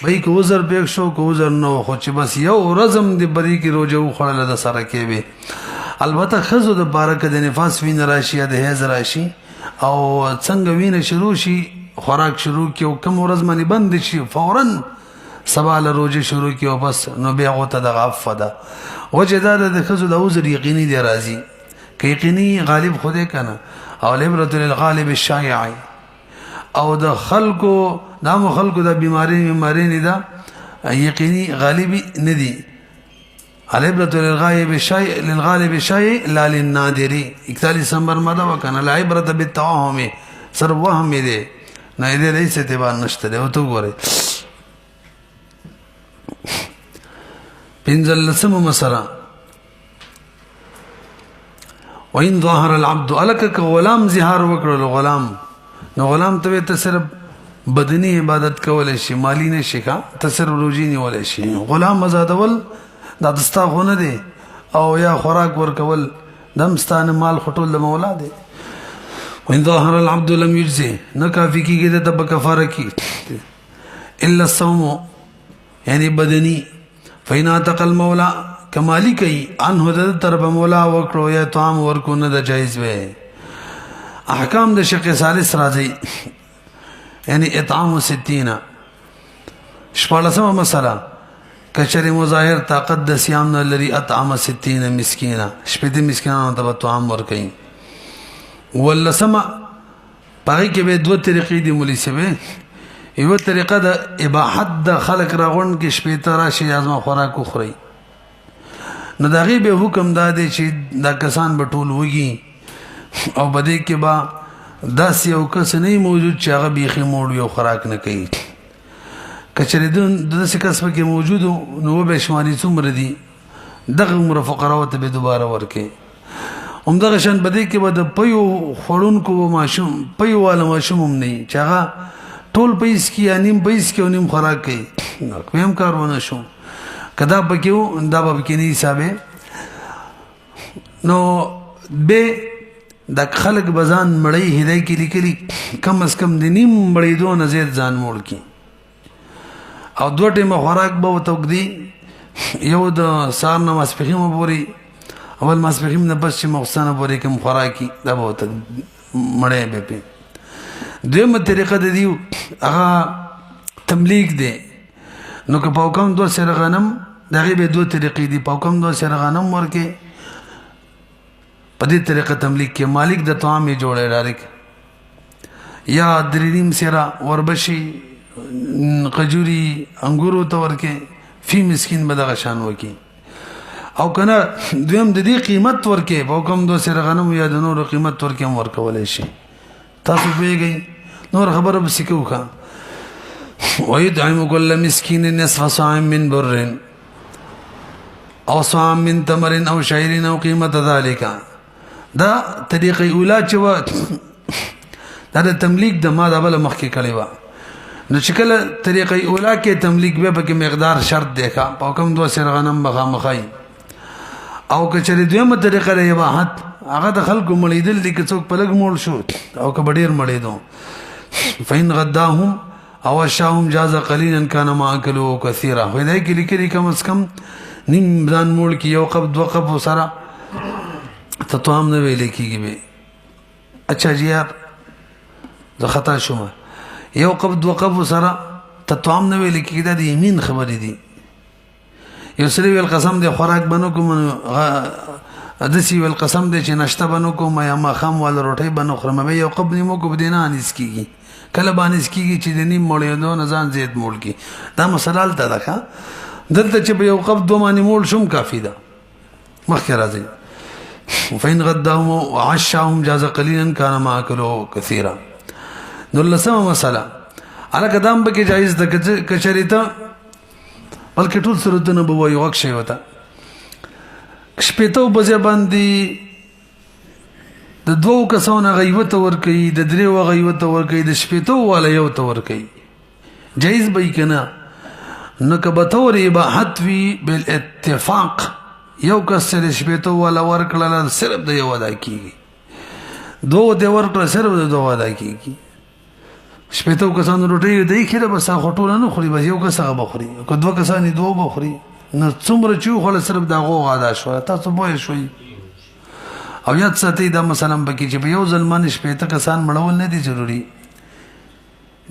وای کو عذر به شو کو عذر نو خو چې بس یو رزم دی بری کی روزه خړل د سرکی به البته خزو د بارک د نفاس وین راشي د هز راشي او څنګه وین شروع شي خوراک شروع کیو کم ورځ باندې بند شي فورا سوال روزه شروع کیو بس نو بیا غوته د غفده وجداد د خزو د عذر یقیني دی راځي یقیني غالب خوده کنه او العبرة للغالب الشائع او د خلقو نام خلقو د بیماری نه ده یقیني غالبی ندي العبرة للغالب الشائع لا للنادر 41 نمبر مده وکنه العبرة بالتوهم سر وهم دي نه دې ليس اعتبار نشته او تو ګوره پنځل سم مسره وین ظاهر العبد الک غلام زهار وکړل غلام نو غلام ته صرف بدنی عبادت کول شي مالی نه شي کا تصرف روزي نیول شي غلام مزادول د دستاغونه دي او یا خوراک ورکول دمستانه مال خټول د مولا دي وین ظاهر العبد لم يجزي نه کافی کیږي د کفاره کی الا الصوم یعنی بدنی فینا تقل مولا کمالی کوي انه د طرف مولا وکړو یا طعام ورکو نه د جایز وي احکام د شق ثالث راځي یعنی اطعام 60 شپږمه مسله کچری مظاهر طاقت د صيام نه لري اطعام 60 مسکینا شپږ مسکینانو ته طعام ورکړي ولسمه پای کې به دوه طریقې دي مولوی سبه یو طریقه د اباحت د خلق راغون کې شپې تر شي ازما خوراک خوري نو دا غي به حکم دادې چې دا کسان به ټول وږي او بده کې با داس یو کس نه موجود چې هغه بيخي موړ یو خوراک نه کوي کچره د داسې کس کې موجود نو به شماري څومره دي دغه عمر فقراو ته به دوباره ورکه همدغه شان بده کې به د پيو خړونکو ماشوم پيو والا ماشوم هم نه چې هغه ټول پیس کې یا نیم پیس کې نیم خوراک کوي کوم کارونه شو کدا پکيو دا به کې نه حسابه نو به د خلق بزان مړی هدايه کې لیکلي کم از کم د نیم مړی دوه نظر ځان موړ کی او دوه ټیمه خوراک به وتوګدي یو د سار نماز پخیم پوری اول ماس پخیم نه بس چې مخصنه پوری کوم خوراکي دا به وت مړی به په دیمه طریقه د دیو هغه تملیک دی نو که پاوکم دو سره غنم دغه به دوه طریقې دي پاوکم دو سره غنم ورکه په دې طریقه تملیک کې مالک د طعام یې جوړه ډایرک یا دریم سره وربشي قجوري انګورو ته ورکه فی مسکین بدغه شان وکي او کنه دویم د دې قیمت ورکې په کوم دو سره غنم یا د نور قیمت ورکې هم ورکولای شي تاسو پیږئ نور خبره به سکو کا ويدعم كل مسكين نصف صاع من بر او صاع من تمر او شعير او قيمه ذلك دا طریقه اوله چې دا د تملیک د ما د بل مخکې کړي و نو چې کله طریقه اوله کې تملیک به په مقدار شرط دیکھا په کوم دو سره غنم مخامخای او کچری دویمه طریقه لري واحد هغه د خلکو مړیدل دي که څوک په لګ موړ شو او که ډیر مړیدو فین غداهم او شاهم جاز قليلا كان ما اكلوا كثيرا وای کې لیکلي کم از کم نیم ځان موړ کې یو قب دو قب سره تطعام نه ویل کېږي به اچھا جی یار زه خطا شوم یو قب دو قب سره تطعام نه ویل کېږي دا د یمین خبرې دي یو سری ویل قسم دې خوراک بنو کوم ادسی ویل قسم دې چې نشته بنو کوم یا ما خام ولا روټي بنو خرم به یو قب نیمو کو بدینه انس کېږي کله باندې کېږي چې د نیم مړ یو نه ځان زیات مول کی دا مسله ده دغه دلته چې به یو قب دوه باندې مول شوم کافی ده مخکې راځي فین غداهم وعشاهم جاز قليلا كان ما اكلوا كثيرا نو لسمه مسله اله قدام به کې جایز ده کچریته بلکې ټول سرتونه به وایو وخت شي وته شپېتو بځه باندې د دوو کسانو غیبت ور کوي د دریو غیبت ور کوي د شپېتو والا یو ته ور کوي جایز به کنه نو که به تور اباحت وی بالاتفاق یو کس سره شپېتو والا ور کړل صرف د یو ادا کیږي دوه د ور کړل صرف د دوه ادا کیږي شپېتو کسانو روټي دی خره بس غټول نه خوري بس یو کس هغه بخوري که دوه کسان دوه بخوري نو څومره چې خو صرف دا غو ادا شو تاسو به شوي او یاد ساتي دا مثلا بکی چې په یو ځلمان شپېته کسان مړول نه دي ضروري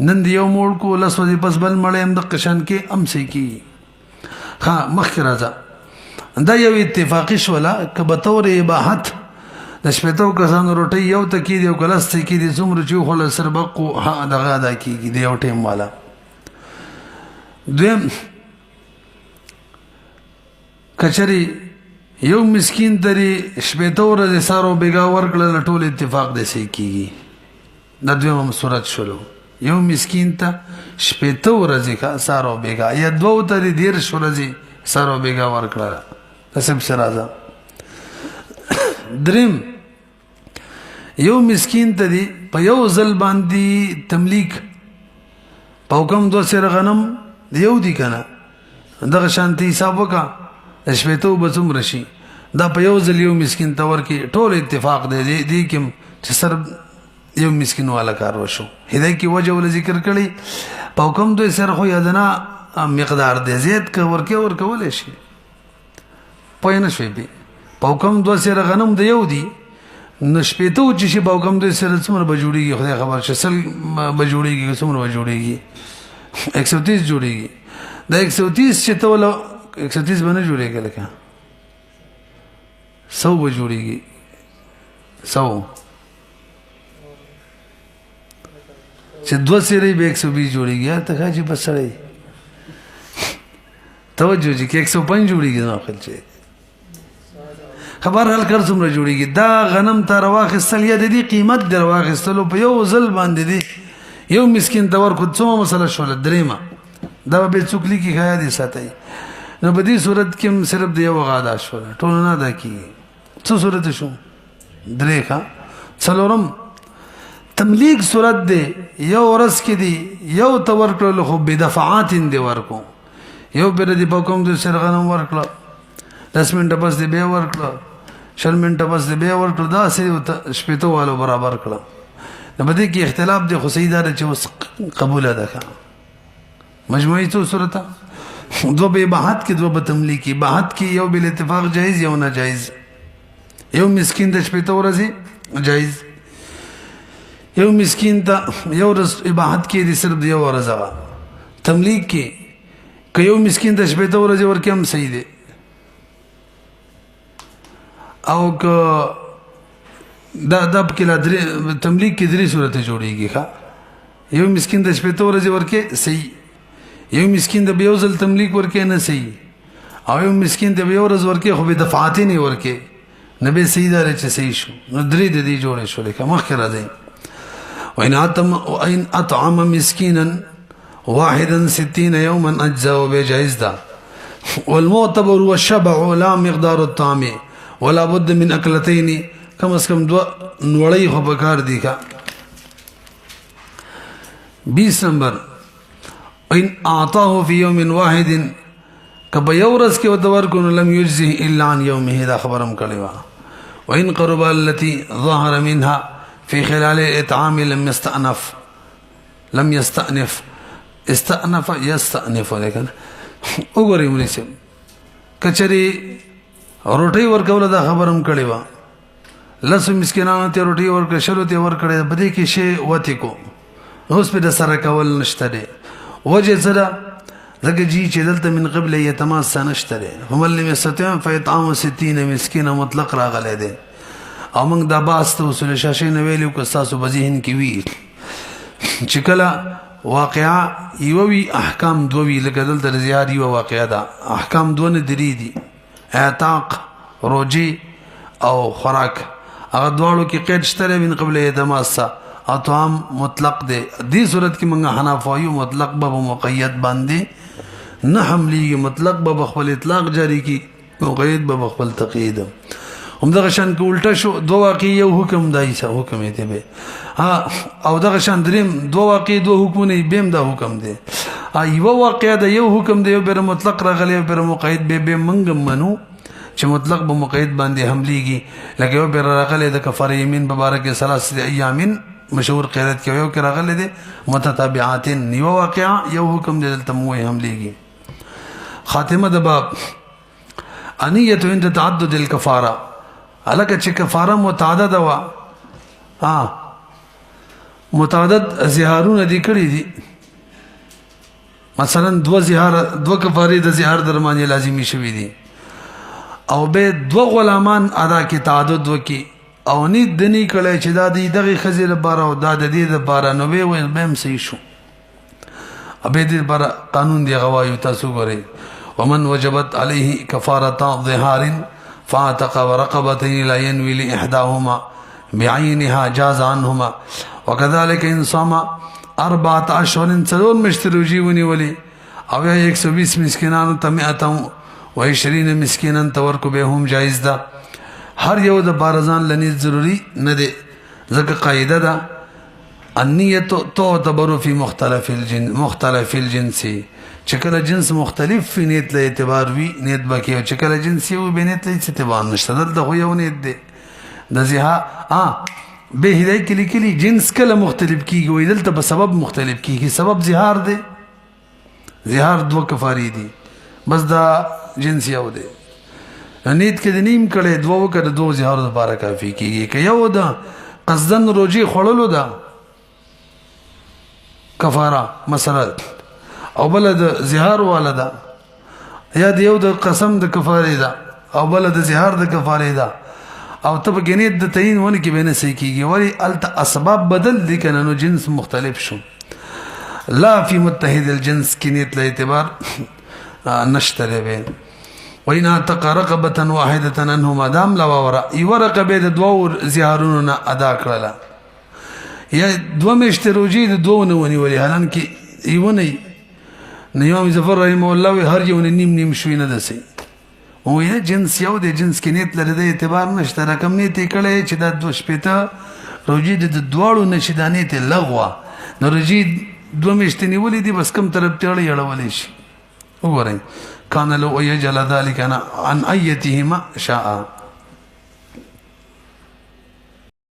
نن دی یو موړ کو لاسو دی پس بل مړ هم د قشن کې ام سي کی ها مخکې راځه دا یو اتفاقی شولا که به تور اباحت د شپېتو کسانو روټي یو تکي دی او کلاس تکي دی څومره چې خو سر بقو ها دغه ادا کیږي دی یو ټیم والا دویم کچري یو مسکین دری شپېتو ورځې سارو بیګا ورکړل ټول اتفاق دې سي کیږي د دویم صورت شلو یو مسکین ته شپېتو ورځې کا سارو بیګا یا دوه ترې دیر ورځې سارو بیګا ورکړل تاسو سره راځه دریم یو مسکین ته دی په یو ځل باندې تملیک په کوم دو سره غنم دیو دی کنه دغه شانتي حساب وکا شپېتو بچوم رشي دا په یو ځل یو مسکین تور کې ټول اتفاق دی کوم چې سر یو مسکین والا کار وشو هدايه کې وجه ول ذکر کړي په کوم دوی سره خو یادنا مقدار دی زیات ورکول شي پوه نه شوي په کوم دو سره غنم دی یو دی نو شپېتو چې شي په کوم دوی سره څومره به جوړیږي خدای خبر چې سل به جوړیږي څومره به جوړیږي 130 جوړیږي دا 130 چې ته ولا 130 باندې جوړیږي لکه 100 به جوړیږي 100 چې 2 سری به 120 جوړیږي ته ښه بس سره توجه چې 105 جوړیږي نو خپل چې خبر حل کر څومره جوړیږي دا غنم ته رواخستل یا د دې قیمت د رواخستلو په یو ځل باندې دی یو مسکین تور کو څومره مسله شول دریمه دا به څوکلی کی خیا دي ساتي نو په دې صورت کې صرف دی یو غادا شول ټول نه دا کی څه صورت شو درې ښا څلورم تملیک صورت دی یو ورځ کې دی یو تور کړل خو بدفعات دی ورکو یو بیر دی په کوم د سرغنم ورکړه 10 منټه بس دی به ورکړه 10 منټه بس دی به ورکړه دا سې شپېتو والو برابر کړه نو په دې کې اختلاف دی خو سیدار چې اوس قبول ده مجموعي څو صورت دو به بحث کې دو به تملیکی بحث کې یو بل اتفاق جایز یو ناجایز یو مسکین د شپېتو ورځې جایز یو مسکین ته یو ورځ عبادت کې دي صرف یو ورځ تملیک کې که یو مسکین د شپېتو ورځې ورکې هم صحیح دی او که دا پکې لا تملیک کې درې صورتې جوړېږي ښه یو مسکین د شپېتو ورځې ورکې صحیح یو مسکین د یو ځل تملیک ورکې نه صحیح او یو مسکین ته یو ورځ ورکې خو به دفعاتې نه ورکې نه به صحیح داره چې صحیح شو نو درې د دې جوړې شو لکه مخکې راځي وإن أطعم مسكينا واحدا 60 يوما أجزاء بجائز ده والمعتبر والشبع لا مقدار الطعام ولا بد من أكلتين کم از کم دو نوړی خو بکار دی کا 20 نمبر ان اعطاه في يوم واحد کبه یورس کې ودور کو لم يجزه الا عن يومه دا خبرم کړي وا وان قرب التي ظهر منها في خلال اطعام لم يستأنف يستأنف لیکن وګورئ مونږ کچري روټي ورکول دا خبرم کړي وا لس مسکینانو ته روټي ورکړ شلو ته ورکړ بده کې شی وتی کو اوس په سره کول نشته دی وجه سره زګه جی چې دلته من قبل يتماس نشته دی هم لم يستطيع فيطعم 60 مسکینا مطلق راغله دی او موږ د باس ته اصول شاشې نه ویلو که تاسو بذهن کې وی چې کله واقعا یووي احکام دوی لکه دلته زیار یو واقعا ده احکام دونه درې دي اعتاق روجي او خوراک هغه دواړو کې قید شته من قبل يتماس اطعام مطلق دی دې صورت کې موږ حنفایو مطلق به مقید باندې نه حملی مطلق به خپل اطلاق جاری کی مقید به خپل تقید هم دغه شان کې الټا شو دوه واقع یو حکم دایسه حکم دی به او دغه شان دریم دوه واقع دوه حکمونه بیم دا حکم دی یو واقع د یو حکم دی بیر مطلق راغلی بیر مقید به منګ منو چې مطلق به مقید باندې حملیږي لکه یو بیر راغلی د کفاره یمین مبارک ثلاثه ایامین مشهور قرات کې یو کې راغلی دی متتابعات یو واقع یو حکم دی دلته مو حملیږي خاتمه د باب انیت عند تعدد الكفاره الکه چې کفاره متعدد وا متعدد زهارونه دي کړی دي مثلا دو کفاره د زهار درمانه لازمی شوی دي او به دو غلامان ادا کې تعدد وکي او ني دني کله چې دا دغه خزر لپاره او دا د دې لپاره نو به وین بهم صحیح شو ابه دې لپاره قانون دی غوايو تاسو غوري ومن وجبت عليه كفاره ظهار فاعتق ورقبتين لا ينوي لإحداهما بعينها جاز عنهما وكذلك إن صام 4 أشهر سلون مشتروجي ونولي أو 120 مسكينان 120 مسكينا توركو بهم جائز ده هر یو د بارزان لنی ضروری نه ده ځکه قاعده ده النیه تعتبر في مختلف الجنس چې کله جنس مختلف فی نیت له اعتبار وی نیت بکی او چې کله جنس یو به نیت له اعتبار نشته دلته خو یو نیت دی د زها به هدای کلی جنس کله مختلف کیږي وی دلته په سبب مختلف کیږي سبب زهار دی زهار دو کفاری دی بس دا جنس یو دی نیت کې د نیم کړه دوه کړه دوه زهار لپاره کافی کیږي که یو دا قصدن روجي خړلو دا کفاره مثلا او بل د زهار والدا یا د یو د قسم د کفاره ده او بل د زهار د کفاره ده او تب غنیت د تعین ونه کې بینه صحیح کیږي ولی الت اسباب بدل دي کنه نو جنس مختلف شو لا فی متحد الجنس کې نیت له اعتبار نشتره به وینا تقرقبه واحده انهما دام لا ورا یورقه به د دوه زهارونو ادا کړله یا دوه مشتروجی د دوه ونی ولی حالان کې ایونه نیام ظفر رحم الله هر یو نیم شوی نه دسي او یا جنس یو د جنس کې نیت لري د اعتبار نشته رقم نیت کړي چې د دوه شپته روجي د دواړو نشدانې ته لغوه نو روجي دوه مشتنی ولې دي بس کم طرف ته اړولې شي وګورئ کان له وجل ذلك عن ايتهما شاء